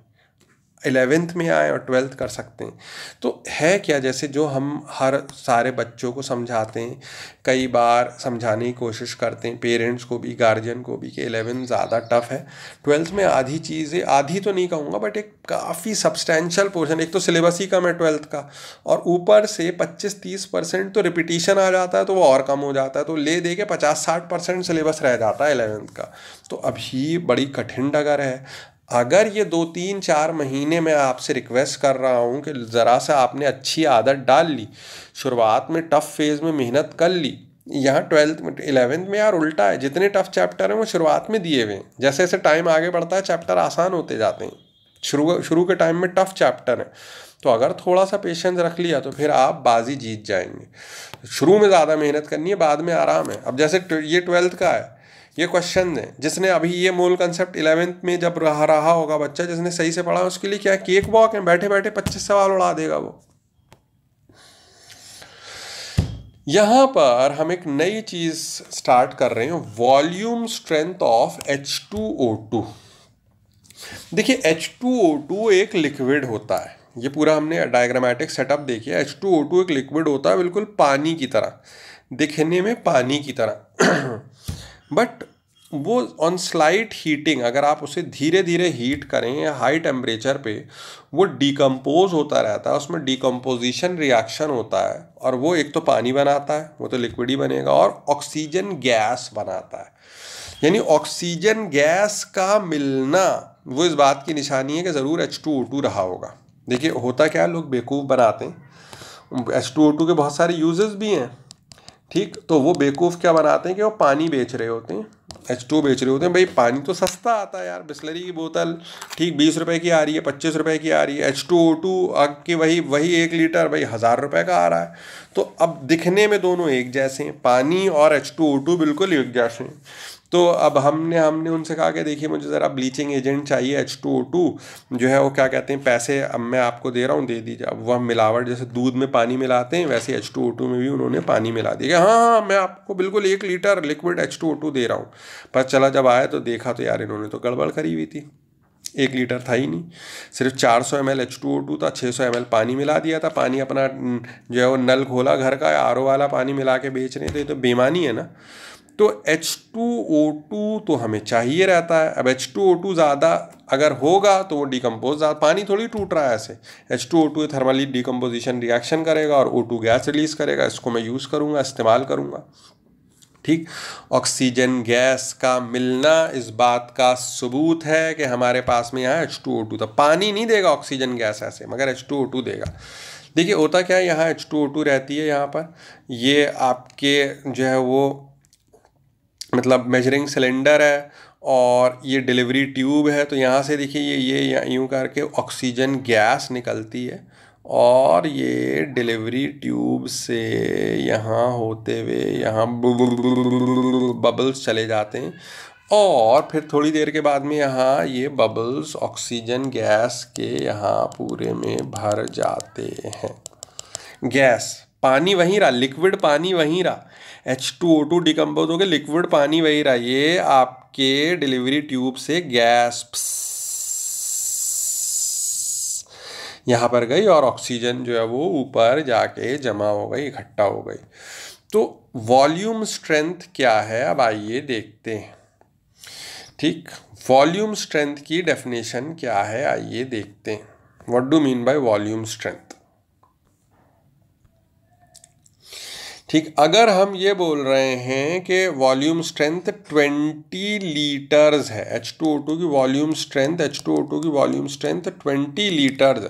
11th में आए और 12th कर सकते हैं। तो है क्या, जैसे जो हम हर सारे बच्चों को समझाते हैं, कई बार समझाने की कोशिश करते हैं पेरेंट्स को भी, गार्जियन को भी, कि 11th ज़्यादा टफ है। 12th में आधी चीज़ें, आधी तो नहीं कहूँगा बट एक काफ़ी सब्सटैंशियल पोर्शन, एक तो सिलेबस ही कम है 12th का, और ऊपर से 25-30% तो रिपीटिशन आ जाता है, तो वो और कम हो जाता है। तो ले दे के 50-60% सिलेबस रह जाता है 11th का। तो अभी बड़ी कठिन डगर है। अगर ये 2-3-4 महीने में आपसे रिक्वेस्ट कर रहा हूँ कि ज़रा सा आपने अच्छी आदत डाल ली, शुरुआत में टफ़ फेज़ में मेहनत कर ली। यहाँ 12th में, 11th में यार उल्टा है, जितने टफ़ चैप्टर हैं वो शुरुआत में दिए हुए हैं। जैसे जैसे टाइम आगे बढ़ता है चैप्टर आसान होते जाते हैं। शुरू के टाइम में टफ़ चैप्टर है, तो अगर थोड़ा सा पेशेंस रख लिया तो फिर आप बाजी जीत जाएंगे। शुरू में ज़्यादा मेहनत करनी है, बाद में आराम है। अब जैसे ये 12th का है, ये क्वेश्चन है, जिसने अभी ये मोल कंसेप्ट 11th में जब रहा होगा बच्चा, जिसने सही से पढ़ा, उसके लिए क्या केक वॉक है, बैठे बैठे 25 सवाल उड़ा देगा वो। यहाँ पर हम एक नई चीज़ स्टार्ट कर रहे हैं, वॉल्यूम स्ट्रेंथ ऑफ H2O2। देखिए H2O2 एक लिक्विड होता है, ये पूरा हमने डायग्रामेटिक सेटअप देखिए। H2O2 एक लिक्विड होता है बिल्कुल पानी की तरह, दिखने में पानी की तरह बट वो ऑन स्लाइट हीटिंग, अगर आप उसे धीरे धीरे हीट करें या हाई टेम्परेचर पे, वो डिकम्पोज होता रहता है, उसमें डिकम्पोजिशन रिएक्शन होता है, और वो एक तो पानी बनाता है, वो तो लिक्विड ही बनेगा, और ऑक्सीजन गैस बनाता है। यानी ऑक्सीजन गैस का मिलना वो इस बात की निशानी है कि ज़रूर H2O2 रहा होगा। देखिए होता क्या है, लोग बेवकूफ़ बनाते हैं। H2O2 के बहुत सारे यूजेस भी हैं, ठीक, तो वो बेवकूफ़ क्या बनाते हैं कि वो पानी बेच रहे होते हैं, H2O बेच रहे होते हैं। भाई पानी तो सस्ता आता है यार, बिस्लरी की बोतल ठीक 20 रुपए की आ रही है, 25 रुपए की आ रही है, H2O2 की वही 1 लीटर भाई 1000 रुपए का आ रहा है। तो अब दिखने में दोनों एक जैसे हैं, पानी और H2O2 बिल्कुल एक जैसे हैं। तो अब हमने उनसे कहा कि देखिए मुझे ज़रा ब्लीचिंग एजेंट चाहिए, H2O2 जो है वो क्या कहते हैं, पैसे अब मैं आपको दे रहा हूँ, दे दीजिए। अब वह मिलावट, जैसे दूध में पानी मिलाते हैं वैसे H2O2 में भी उन्होंने पानी मिला दिया। हाँ मैं आपको बिल्कुल 1 लीटर लिक्विड H2O2 दे रहा हूँ। पर चला जब आया तो देखा तो यार इन्होंने तो गड़बड़ करी हुई थी, 1 लीटर था ही नहीं, सिर्फ 400 ml H2O2 था, 600 ml पानी मिला दिया था। पानी अपना जो है वो नल खोला घर का, RO वाला पानी मिला के बेच रहे थे, तो बेईमानी है ना। तो H2O2 तो हमें चाहिए रहता है। अब H2O2 ज़्यादा अगर होगा तो वो डिकम्पोज, पानी थोड़ी टूट रहा है ऐसे, H2O2 थर्मली डिकम्पोजिशन रिएक्शन करेगा और O2 गैस रिलीज़ करेगा। इसको मैं यूज़ करूँगा, इस्तेमाल करूँगा, ठीक। ऑक्सीजन गैस का मिलना इस बात का सबूत है कि हमारे पास में यहाँ H2O2 था। पानी नहीं देगा ऑक्सीजन गैस ऐसे, मगर H2O2 देगा। देखिए होता क्या है, यहाँ H2O2 रहती है, यहाँ पर ये आपके जो है वो मतलब मेजरिंग सिलेंडर है और ये डिलीवरी ट्यूब है। तो यहाँ से देखिए ये यूँ करके ऑक्सीजन गैस निकलती है और ये डिलीवरी ट्यूब से यहाँ होते हुए यहाँ बबल्स चले जाते हैं, और फिर थोड़ी देर के बाद में यहाँ ये बबल्स ऑक्सीजन गैस के यहाँ पूरे में भर जाते हैं। गैस, पानी वहीं रहा, लिक्विड पानी वहीं रहा, H2O2 डिकम्पोज हो गया, लिक्विड पानी वहीं रहा, ये आपके डिलीवरी ट्यूब से गैस यहाँ पर गई और ऑक्सीजन जो है वो ऊपर जाके जमा हो गई, इकट्ठा हो गई। तो वॉल्यूम स्ट्रेंथ क्या है, अब आइए देखते हैं, ठीक। वॉल्यूम स्ट्रेंथ की डेफिनेशन क्या है, आइए देखते हैं। What do mean by volume strength, ठीक। अगर हम ये बोल रहे हैं कि वॉल्यूम स्ट्रेंथ 20 लीटर्स है, H2O2 की वॉल्यूम स्ट्रेंथ, H2O2 की वॉल्यूम स्ट्रेंथ 20 लीटर्स है,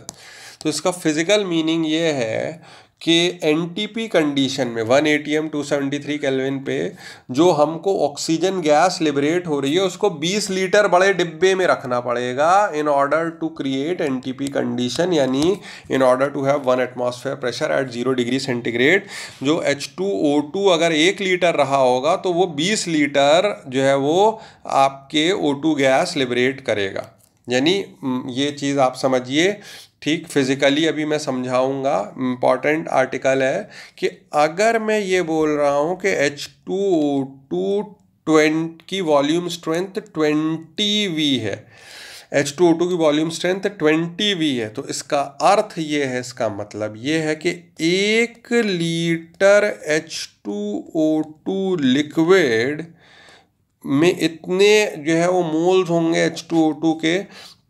तो इसका फिजिकल मीनिंग ये है कि NTP कंडीशन में 1 atm 273 केल्विन पे जो हमको ऑक्सीजन गैस लिबरेट हो रही है उसको 20 लीटर बड़े डिब्बे में रखना पड़ेगा in order to create NTP condition, यानी in order to have 1 atmosphere pressure at 0 degree centigrade. जो H2O2 अगर 1 लीटर रहा होगा तो वो 20 लीटर जो है वो आपके O2 गैस लिबरेट करेगा। यानी ये चीज़ आप समझिए, ठीक। फिजिकली अभी मैं समझाऊंगा, इम्पॉर्टेंट आर्टिकल है कि अगर मैं ये बोल रहा हूँ कि H2O2 की वॉल्यूम स्ट्रेंथ 20V है, H2O2 की वॉल्यूम स्ट्रेंथ 20V है, तो इसका अर्थ ये है, इसका मतलब ये है कि 1 लीटर H2O2 लिक्विड में इतने जो है वो मोल्स होंगे H2O2 के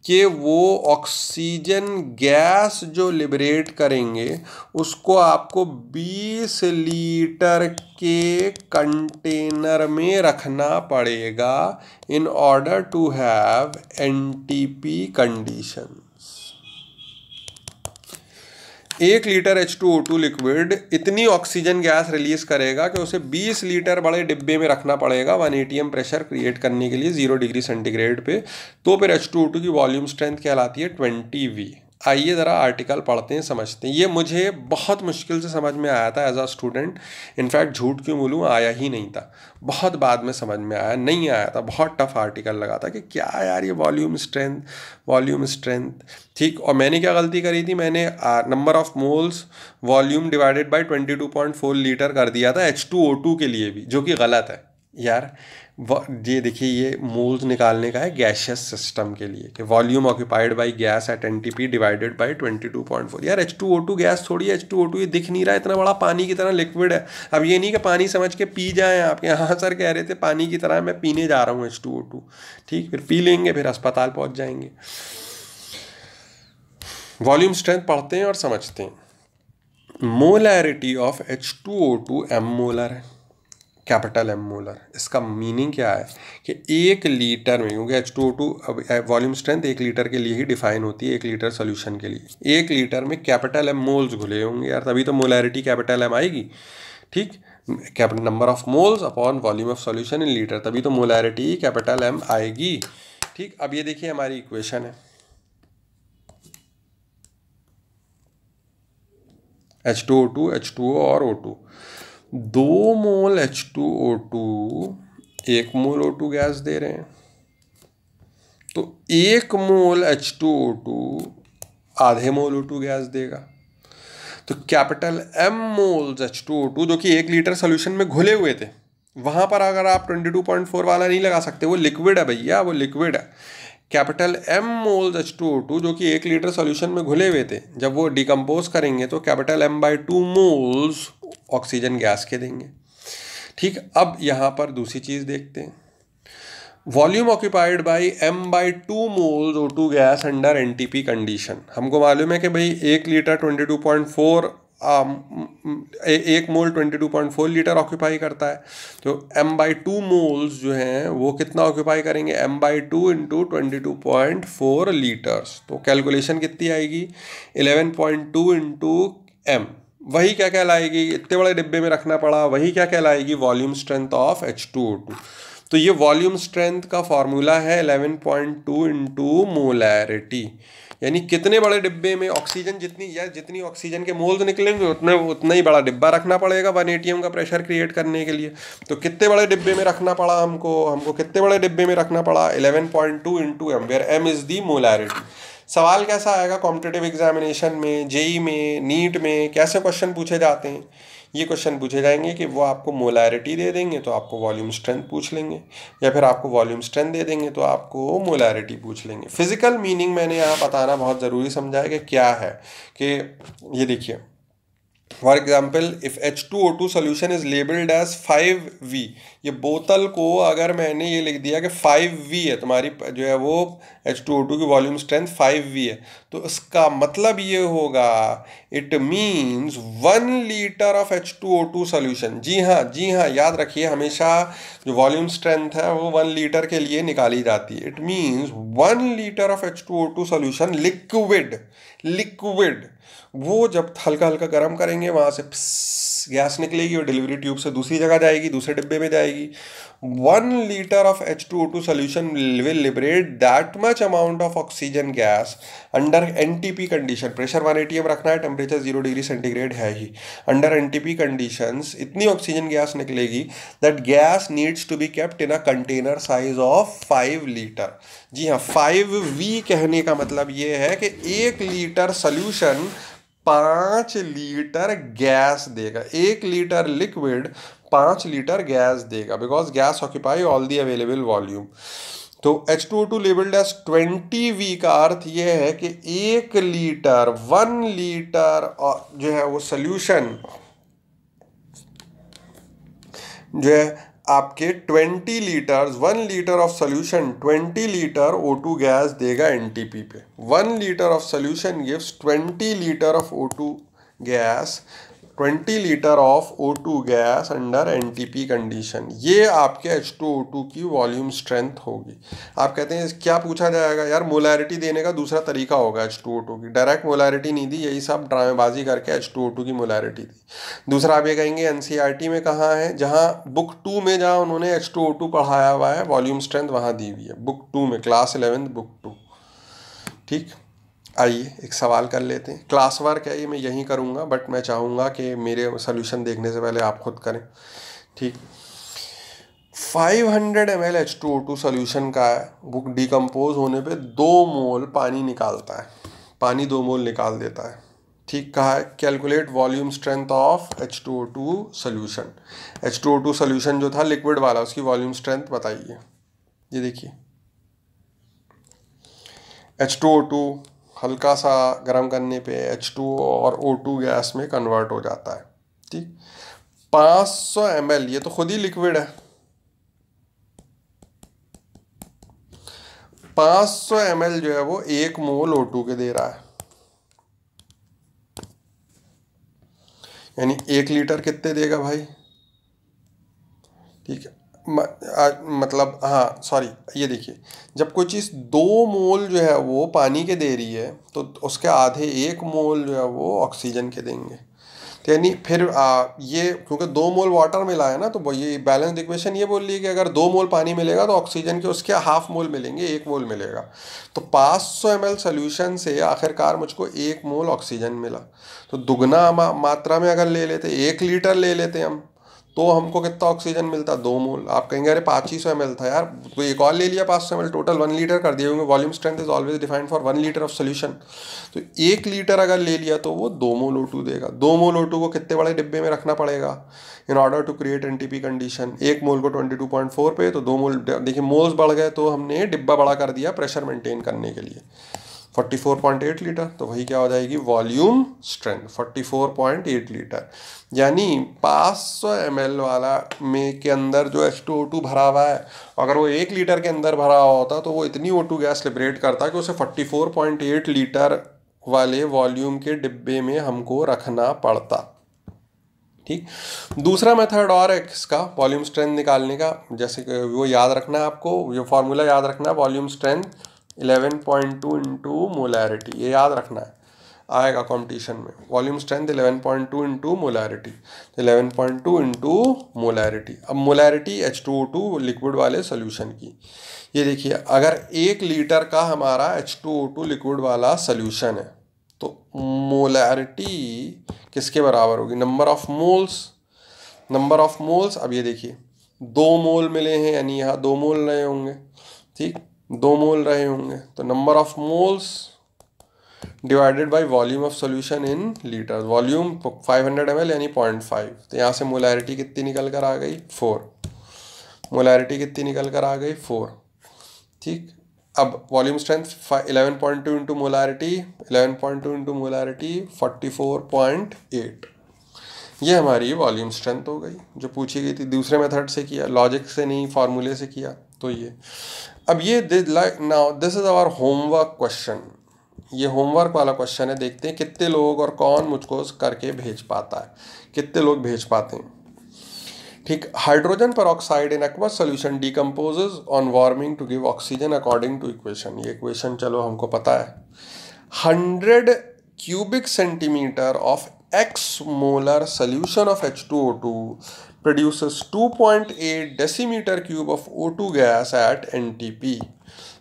कि वो ऑक्सीजन गैस जो लिबरेट करेंगे उसको आपको 20 लीटर के कंटेनर में रखना पड़ेगा in order to have NTP condition. 1 litre H2O2 liquid इतनी ऑक्सीजन गैस रिलीज करेगा कि उसे 20 लीटर बड़े डिब्बे में रखना पड़ेगा 1 atm प्रेशर क्रिएट करने के लिए 0 डिग्री सेंटीग्रेड पे, तो फिर H2O2 की वॉल्यूम स्ट्रेंथ कहलाती है 20V। आइए ज़रा आर्टिकल पढ़ते हैं, समझते हैं। ये मुझे बहुत मुश्किल से समझ में आया था एज अ स्टूडेंट, इनफैक्ट झूठ क्यों बोलूँ, आया ही नहीं था, बहुत बाद में समझ में आया, नहीं आया था, बहुत टफ आर्टिकल लगा था कि क्या यार ये वॉल्यूम स्ट्रेंथ, ठीक। और मैंने क्या गलती करी थी, मैंने number of moles volume divided by 22.4 litre कर दिया था H2O2 के लिए भी, जो कि गलत है। यार ये देखिए, ये मोल्स निकालने का है गैशियस सिस्टम के लिए कि volume occupied by gas at NTP divided by 22.4। यार H2O2 गैस थोड़ी है, H2O2 ये दिख नहीं रहा है, इतना बड़ा पानी की तरह लिक्विड है। अब ये नहीं कि पानी समझ के पी जाएं आप, यहाँ सर कह रहे थे पानी की तरह मैं पीने जा रहा हूँ H2O2, ठीक, फिर पी लेंगे, फिर अस्पताल पहुँच जाएंगे। वॉल्यूम स्ट्रेंथ पढ़ते हैं और समझते हैं। Molarity of H2O2 M molar है, कैपिटल एम मोलर। इसका मीनिंग क्या है कि 1 लीटर में, क्योंकि H2O2 अब वॉल्यूम स्ट्रेंथ 1 लीटर के लिए ही डिफाइन होती है, 1 लीटर सोल्यूशन के लिए। 1 लीटर में कैपिटल एम मोल्स घुले होंगे यार, तभी तो मोलैरिटी कैपिटल एम आएगी, ठीक। Capital number of moles upon volume of solution in litre, तभी तो मोलैरिटी कैपिटल एम आएगी, ठीक। अब ये देखिए हमारी इक्वेशन है, H2O2, H2O और O2, 2 मोल H2O2 1 मोल O2 गैस दे रहे हैं, तो 1 मोल H2O2 आधे मोल O2 गैस देगा। तो कैपिटल M मोल्स H2O2 जो कि 1 लीटर सोल्यूशन में घुले हुए थे, वहां पर अगर आप 22.4 वाला नहीं लगा सकते, वो लिक्विड है भैया, वो लिक्विड है। कैपिटल M मोल्स H2O2 जो कि 1 लीटर सोल्यूशन में घुले हुए थे, जब वो डिकम्पोज करेंगे तो capital M/2 moles oxygen gas के देंगे, ठीक। अब यहाँ पर दूसरी चीज़ देखते हैं, volume occupied by M/2 moles O2 gas under NTP condition. हमको मालूम है कि भाई 1 लीटर 22.4 1 मोल 22.4 लीटर ऑक्यूपाई करता है, तो M/2 मोल्स जो हैं वो कितना ऑक्यूपाई करेंगे, M/2 इंटू 22.4 लीटर्स। तो कैलकुलेशन कितनी आएगी, 11.2 इंटू M। वही क्या कहलाएगी, इतने बड़े डिब्बे में रखना पड़ा, वही क्या कहलाएगी, वॉल्यूम स्ट्रेंथ ऑफ H2O2। तो ये वॉल्यूम स्ट्रेंथ का फॉर्मूला है 11.2 इंटू मोलैरिटी, यानी कितने बड़े डिब्बे में ऑक्सीजन जितनी ऑक्सीजन के मोल्स निकलेंगे उतना ही बड़ा डिब्बा रखना पड़ेगा 1 atm का प्रेशर क्रिएट करने के लिए। तो कितने बड़े डिब्बे में रखना पड़ा हमको कितने बड़े डिब्बे में रखना पड़ा, 11.2 into M, where M is the molarity. सवाल कैसा आएगा कॉम्पिटिटिव एग्जामिनेशन में, जेई में, नीट में, कैसे क्वेश्चन पूछे जाते हैं, ये क्वेश्चन पूछे जाएंगे कि वो आपको मोलैरिटी दे देंगे तो आपको वॉल्यूम स्ट्रेंथ पूछ लेंगे, या फिर आपको वॉल्यूम स्ट्रेंथ दे देंगे तो आपको मोलैरिटी पूछ लेंगे। फिजिकल मीनिंग मैंने यहाँ बताना बहुत ज़रूरी समझा है कि क्या है, कि ये देखिए for example if H2O2 solution is labelled as 5V, ये बोतल को अगर मैंने ये लिख दिया कि 5V है, तुम्हारी जो है वो H2O2 की वॉल्यूम स्ट्रेंथ 5V है, तो इसका मतलब ये होगा, it means 1 litre of H2O2 solution. जी हाँ, याद रखिए हमेशा जो वॉल्यूम स्ट्रेंथ है वो 1 लीटर के लिए निकाली जाती है। It means 1 litre of H2O2 solution liquid, वो जब हल्का हल्का गर्म करेंगे वहाँ से गैस निकलेगी और डिलीवरी ट्यूब से दूसरी जगह जाएगी, दूसरे डिब्बे में जाएगी। 1 litre of H2O2 solution will liberate that much amount of oxygen gas under NTP condition. Pressure 1 atm रखना है, टेम्परेचर 0 डिग्री सेंटीग्रेड है ही। अंडर NTP कंडीशंस इतनी ऑक्सीजन गैस निकलेगी that gas needs to be kept in a container size of 5 litre. जी हाँ, 5V कहने का मतलब ये है कि 1 लीटर सोल्यूशन 5 लीटर गैस देगा, 1 लीटर लिक्विड 5 लीटर गैस देगा, because gas occupy all the available volume. तो H2O2 लेबल्ड एज 20V का अर्थ ये है कि 1 लीटर 1 लीटर जो है वो सोल्यूशन जो है आपके 20 litres, 1 litre of solution 20 litre O2 gas देगा एनटीपी पे। 1 litre of solution gives 20 litre of O2 gas, 20 litre of O2 gas under NTP condition. ये आपके H2O2 की वॉल्यूम स्ट्रेंथ होगी। आप कहते हैं क्या पूछा जाएगा, यार मोलैरिटी देने का दूसरा तरीका होगा H2O2 की, डायरेक्ट मोलैरिटी नहीं दी, यही सब ड्रामेबाजी करके H2O2 की मोलैरिटी दी। दूसरा आप ये कहेंगे NCERT में कहाँ है, जहाँ बुक 2 में जहाँ उन्होंने H2O2 पढ़ाया हुआ है वॉल्यूम स्ट्रेंथ वहाँ दी हुई है, बुक 2 में, क्लास 11 बुक 2, ठीक। आइए एक सवाल कर लेते हैं। क्लास वर्क है ये, मैं यहीं करूँगा, बट मैं चाहूँगा कि मेरे सोल्यूशन देखने से पहले आप खुद करें, ठीक। 500 ml H2O2 सोल्यूशन का है, वो डिकम्पोज होने पे 2 मोल पानी निकालता है, पानी 2 मोल निकाल देता है, ठीक, कहा है calculate volume strength of H2O2 solution. H2O2 solution जो था लिक्विड वाला, उसकी वॉल्यूम स्ट्रेंथ बताइए। ये देखिए H2O2 हल्का सा गर्म करने पे H2O और O2 गैस में कन्वर्ट हो जाता है। ठीक, 500 ml, ये तो खुद ही लिक्विड है, 500 ml जो है वो 1 मोल O2 के दे रहा है, यानी 1 लीटर कितने देगा भाई। ठीक है, मतलब हाँ सॉरी, ये देखिए जब कोई चीज़ 2 मोल जो है वो पानी के दे रही है तो उसके आधे 1 मोल जो है वो ऑक्सीजन के देंगे। तो यानी फिर ये क्योंकि 2 मोल वाटर मिला है ना, तो ये बैलेंस्ड इक्वेशन ये बोल रही है कि अगर 2 मोल पानी मिलेगा तो ऑक्सीजन के उसके हाफ मोल मिलेंगे, 1 मोल मिलेगा। तो 500 ml सोल्यूशन से आखिरकार मुझको 1 मोल ऑक्सीजन मिला। तो दुगना मात्रा में अगर ले लेते, 1 लीटर ले लेते हम, तो हमको कितना ऑक्सीजन मिलता, 2 मोल। आप कहेंगे अरे 500 ml था यार, तो एक और ले लिया 500 ml, टोटल 1 लीटर कर दिए होंगे। Volume strength is always defined for 1 litre of solution. तो 1 लीटर अगर ले लिया तो वो 2 मोल O2 देगा। 2 मोल O2 को कितने बड़े डिब्बे में रखना पड़ेगा in order to create NTP condition. 1 mole को 22.4 पे, तो 2 मोल, देखिए मोल्स बढ़ गए तो हमने डिब्बा बड़ा कर दिया प्रेशर मेंटेन करने के लिए, 44.8 लीटर। तो वही क्या हो जाएगी वॉल्यूम स्ट्रेंथ, 44.8 लीटर। यानी 500 ml वाला में के अंदर जो H2O2 भरा हुआ है, अगर वो 1 लीटर के अंदर भरा हुआ होता तो वो इतनी O2 गैस लिबरेट करता कि उसे 44.8 लीटर वाले वॉल्यूम के डिब्बे में हमको रखना पड़ता। ठीक, दूसरा मेथड और है इसका वॉल्यूम स्ट्रेंथ निकालने का, जैसे कि वो याद रखना है आपको, ये फॉर्मूला याद रखना है, वॉल्यूम स्ट्रेंथ 11.2 इंटू मोलैरिटी, ये याद रखना है, आएगा कंपटीशन में। Volume strength 11.2 into molarity, 11.2 into molarity. अब मोलैरिटी H2O2 लिक्विड वाले सोल्यूशन की, ये देखिए अगर 1 लीटर का हमारा H2O2 लिक्विड वाला सोल्यूशन है तो मोलैरिटी किसके बराबर होगी, number of moles. Number of moles, अब ये देखिए 2 मोल मिले हैं, यानी यहाँ 2 मोल रहे होंगे। ठीक, 2 मोल रहे होंगे, तो number of moles divided by volume of solution in litre. Volume 500 ml यानी 0.5, तो यहाँ से मोलैरिटी कितनी निकल कर आ गई 4। मोलैरिटी कितनी निकल कर आ गई 4। ठीक, अब volume strength 11.2 into molarity, 11.2 into molarity 44.8, ये हमारी वॉल्यूम स्ट्रेंथ हो गई जो पूछी गई थी। दूसरे मेथड से किया, लॉजिक से नहीं, फार्मूले से किया। तो ये अब ये now this is our homework question, ये होमवर्क वाला क्वेश्चन है। देखते हैं कितने लोग और कौन मुझको करके भेज पाता है, कितने लोग भेज पाते हैं। ठीक, hydrogen peroxide in aqueous solution decomposes on warming to give oxygen according to equation. ये इक्वेशन चलो हमको पता है। 100 cubic centimeter of X molar solution of H2O2 produces 2.8 decimeter cube of O2 gas at NTP.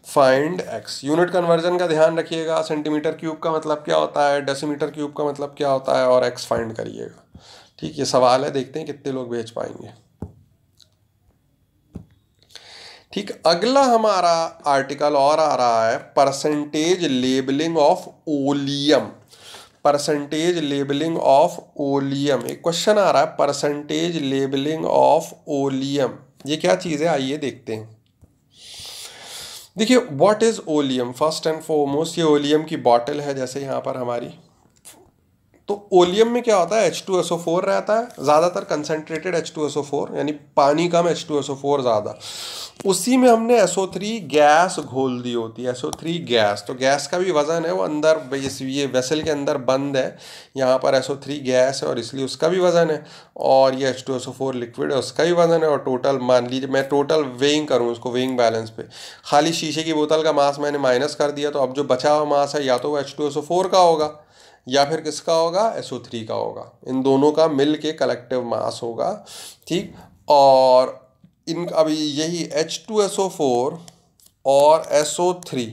Find X। Unit conversion का ध्यान रखिएगा, centimetre cube का मतलब क्या होता है, डेसीमीटर क्यूब का मतलब क्या होता है, और X फाइंड करिएगा। ठीक, ये सवाल है, देखते हैं कितने लोग भेज पाएंगे। ठीक, अगला हमारा आर्टिकल और आ रहा है percentage labelling of oleum. Percentage labelling of oleum, एक क्वेश्चन आ रहा है परसेंटेज लेबलिंग ऑफ ओलियम, ये क्या चीज़ है आइए देखते हैं। देखिए what is oleum, first and foremost ये ओलियम की बॉटल है जैसे यहाँ पर हमारी। तो ओलियम में क्या होता है, H2SO4 रहता है, ज़्यादातर कंसनट्रेटेड H2SO4, यानी पानी कम H2SO4 ज़्यादा, उसी में हमने SO3 गैस घोल दी होती है, SO3 गैस। तो गैस का भी वज़न है, वो अंदर ये वेसल के अंदर बंद है, यहाँ पर SO3 गैस है और इसलिए उसका भी वज़न है, और ये H2SO4 लिक्विड है उसका भी वज़न है। और टोटल मान लीजिए मैं टोटल वेइंग करूँ उसको, वेइंग बैलेंस पे खाली शीशे की बोतल का मास मैंने माइनस कर दिया, तो अब जो बचा हुआ मास है या तो वो H2SO4 का होगा या फिर किसका होगा, SO3 का होगा। इन दोनों का मिल के कलेक्टिव मास होगा। ठीक, और इन अभी यही H2SO4 और SO3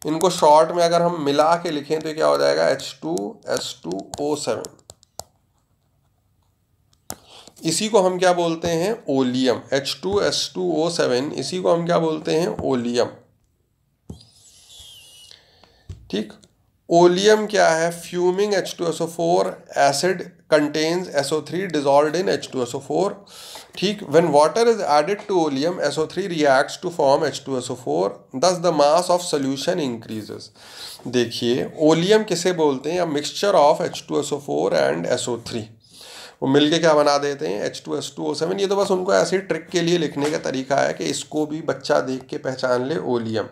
इनको शॉर्ट में अगर हम मिला के लिखें तो क्या हो जाएगा, H2S2O7। इसी को हम क्या बोलते हैं, ओलियम। H2S2O7 इसी को हम क्या बोलते हैं, ओलियम। ठीक, ओलियम क्या है? Fuming H2SO4 acid contains SO3 dissolved in H2SO4. ठीक. When water is added to oleum SO3 reacts to form H2SO4, thus the mass of solution increases. देखिए, ओलियम किसे बोलते हैं? Mixture of H2SO4 and SO3. वो मिलके क्या बना देते हैं? H2S2O7. ये तो बस उनको ऐसे ट्रिक के लिए लिखने का तरीका है कि इसको भी बच्चा देख के पहचान ले ओलियम.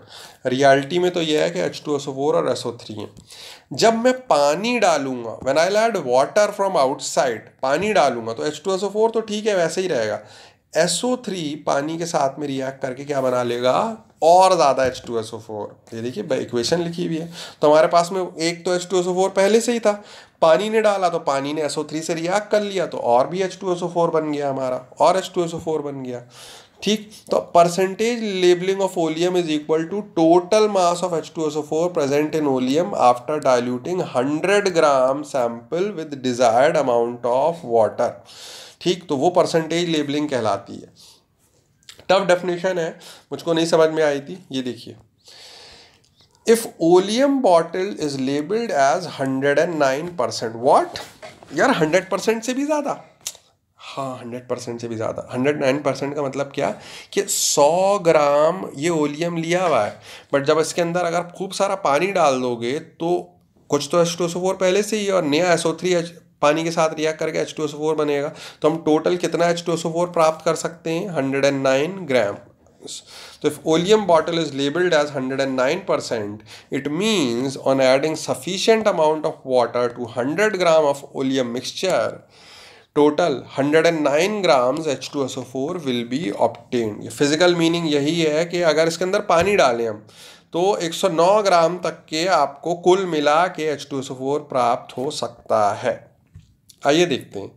रियलिटी में तो ये है कि H2SO4 और SO3 है. जब मैं पानी डालूंगा, when I add water from outside, पानी डालूंगा तो H2SO4 तो ठीक है वैसे ही रहेगा. SO3 पानी के साथ में रिएक्ट करके क्या बना लेगा? और ज़्यादा H2SO4. ये देखिए इक्वेशन लिखी हुई है. तो हमारे पास में एक तो H2SO4 पहले से ही था, पानी ने डाला तो पानी ने SO3 से रिएक्ट कर लिया तो और भी H2SO4 बन गया हमारा, और H2SO4 बन गया. ठीक. तो percentage labelling of oleum is equal to total mass of H2SO4 present in oleum after diluting 100 gram sample with desired amount of water. ठीक. तो वो परसेंटेज लेबलिंग कहलाती है. टफ डेफिनेशन है, मुझको नहीं समझ में आई थी. ये देखिए, if oleum bottle is labelled as 109%. What यार, 100% से भी ज़्यादा? हाँ, 100% से भी ज़्यादा. 109% का मतलब क्या कि 100 ग्राम ये ओलियम लिया हुआ है, बट जब इसके अंदर अगर खूब सारा पानी डाल दोगे तो कुछ तो H2SO4 पहले से ही और नया SO3 पानी के साथ रिएक्ट करके H2SO4 बनेगा. तो हम टोटल कितना H2SO4 प्राप्त कर सकते हैं? 109 ग्राम. So if oleum bottle is labeled as 109%, it means on adding sufficient amount of water to 100 gram of oleum mixture, total 109 grams H2SO4 will be obtained. Physical meaning यही है कि अगर इसके अंदर पानी डालें हम तो 109 ग्राम तक के आपको कुल मिला के H2SO4 प्राप्त हो सकता है. आइए देखते हैं.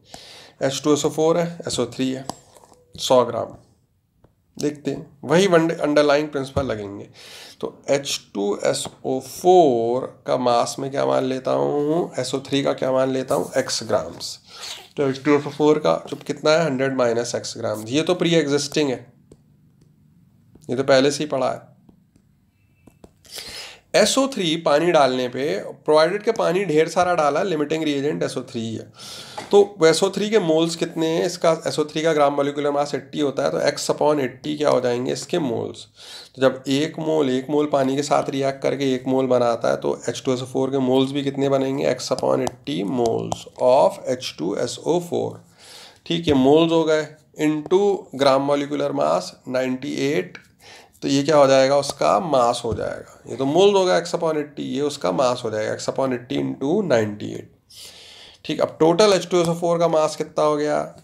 H2SO4 है, SO3 है, 100 ग्राम. देखते हैं, वही अंडरलाइंग प्रिंसिपल लगेंगे. तो H2SO4 का मास में क्या मान लेता हूँ? SO3 का क्या मान लेता हूँ? x grams. तो H2SO4 का जो कितना है? 100 माइनस x ग्राम. ये तो प्री एग्जिस्टिंग है, ये तो पहले से ही पढ़ा है. SO3 पानी डालने पे, प्रोवाइडेड के पानी ढेर सारा डाला, लिमिटिंग रिएजेंट SO3 है. तो SO3 के मोल्स कितने हैं? इसका SO3 का ग्राम मोलिकुलर मास 80 होता है, तो x/80 क्या हो जाएंगे इसके मोल्स. तो जब एक मोल पानी के साथ रिएक्ट करके 1 मोल बनाता है तो H2SO4 के मोल्स भी कितने बनेंगे? x/80 moles of H2SO4. ठीक है, मोल्स हो गए इनटू ग्राम मोलिकुलर मास 98. तो ये क्या हो जाएगा? उसका मास हो जाएगा. ये तो मोल्स होगा x/80, ये उसका मास हो जाएगा x/80 इंटू 98. ठीक. अब टोटल H2SO4 का मास कितना हो गया?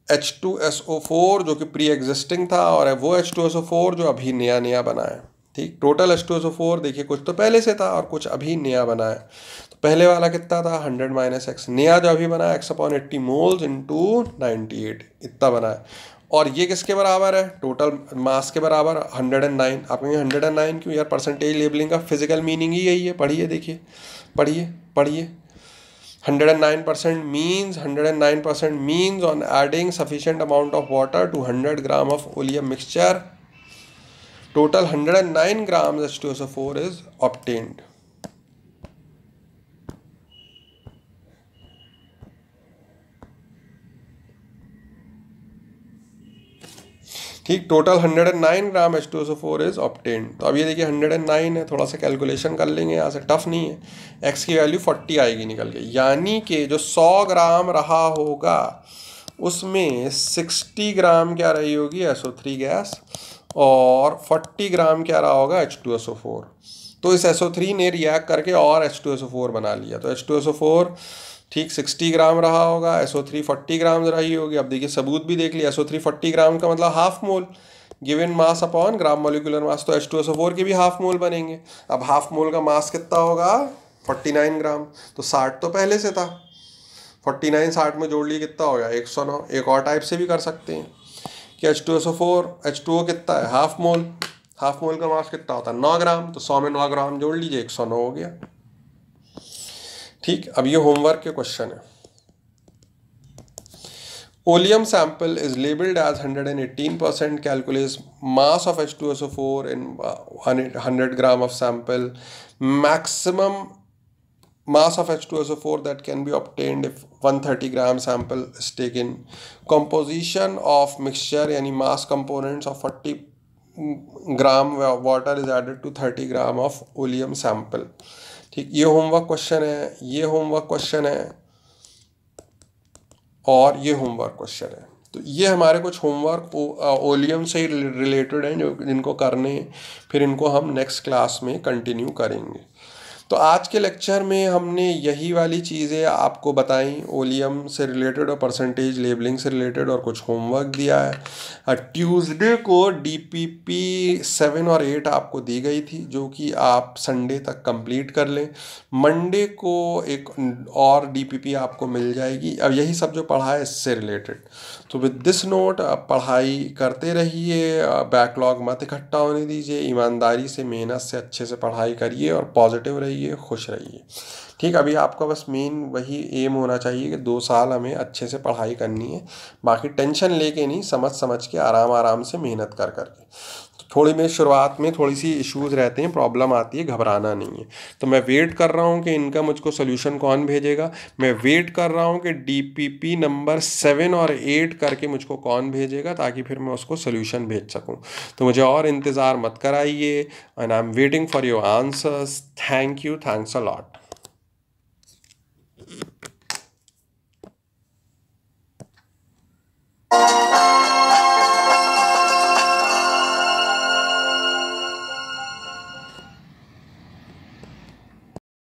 H2SO4 जो कि प्री एग्जिस्टिंग था और वो H2SO4 जो अभी नया बना है. ठीक. टोटल H2SO4 देखिए, कुछ तो पहले से था और कुछ अभी नया बना है. तो पहले वाला कितना था? 100 माइनस x. नया जो अभी बना है x/80 मोल्स इंटू 98, इतना बना है. और ये किसके बराबर है? टोटल मास के बराबर 109. आप कहेंगे 109 क्यों यार? परसेंटेज लेबलिंग का फिजिकल मीनिंग ही यही है. पढ़िए, देखिए, पढ़िए. 109% means on adding sufficient amount of water to 100 gram of oleum mixture, total 109 grams H2SO4 is obtained. ठीक. Total 109 gram H2SO4 is obtained. तो अब ये देखिए 109 है, थोड़ा सा कैलकुलेशन कर लेंगे, यहाँ से टफ नहीं है. x की वैल्यू 40 आएगी निकल के, यानी कि जो 100 ग्राम रहा होगा उसमें 60 ग्राम क्या रही होगी? SO3 गैस, और 40 ग्राम क्या रहा होगा? H2SO4. तो इस SO3 ने रिएक्ट करके और H2SO4 बना लिया. तो H2SO4 ठीक 60 ग्राम रहा होगा, SO3 40 ग्राम रही होगी. अब देखिए सबूत भी देख लिया, SO3 40 ग्राम का मतलब half mole given mass upon gram molecular mass. तो H2SO4 के भी हाफ मोल बनेंगे. अब हाफ मोल का मास कितना होगा? 49 ग्राम. तो 60 तो पहले से था, 49 60 में जोड़ लिए कितना हो गया? 109. एक और टाइप से भी कर सकते हैं कि H2O कितना है? हाफ मोल का मास कितना होता है? 9 ग्राम. तो 100 में 9 ग्राम जोड़ लीजिए, 109 हो गया. ठीक. अब ये होमवर्क के क्वेश्चन है. Oleum sample is labeled as 118%. Calculate mass of H2SO4 in 100 gram of sample. Maximum mass of H2SO4 that can be obtained if 130 gram sample is taken, composition of mixture यानी mass components of 40 gram water is added to 30 gram of oleum sample. ठीक, ये homework question है, ये homework question है और ये homework question है। तो ये हमारे कुछ होमवर्क ओलियम से रिलेटेड हैं जो जिनको करने, फिर इनको हम नेक्स्ट क्लास में कंटिन्यू करेंगे। तो आज के लेक्चर में हमने यही वाली चीज़ें आपको बताई, ओलियम से रिलेटेड और परसेंटेज लेबलिंग से रिलेटेड, और कुछ होमवर्क दिया है। ट्यूसडे को DPP 7 और 8 आपको दी गई थी जो कि आप संडे तक कंप्लीट कर लें। मंडे को एक और DPP आपको मिल जाएगी। अब यही सब जो पढ़ा है इससे रिलेटेड। तो विद दिस नोट आप पढ़ाई करते रहिए, बैकलॉग मत इकट्ठा होने दीजिए, ईमानदारी से मेहनत से अच्छे से पढ़ाई करिए और पॉजिटिव रहिए, खुश रहिए। ठीक, अभी आपका बस मेन वही एम होना चाहिए कि 2 साल हमें अच्छे से पढ़ाई करनी है, बाकी टेंशन लेके नहीं, समझ समझ के आराम आराम से मेहनत कर करके। तो थोड़ी में शुरुआत में थोड़ी सी इश्यूज़ रहते हैं, प्रॉब्लम आती है, घबराना नहीं है। तो मैं वेट कर रहा हूँ कि इनका मुझको सोल्यूशन कौन भेजेगा। मैं वेट कर रहा हूँ कि DPP नंबर 7 और 8 करके मुझको कौन भेजेगा, ताकि फिर मैं उसको सोल्यूशन भेज सकूँ। तो मुझे और इंतज़ार मत कराइए, and I am waiting for your answers. Thank you, thanks a lot.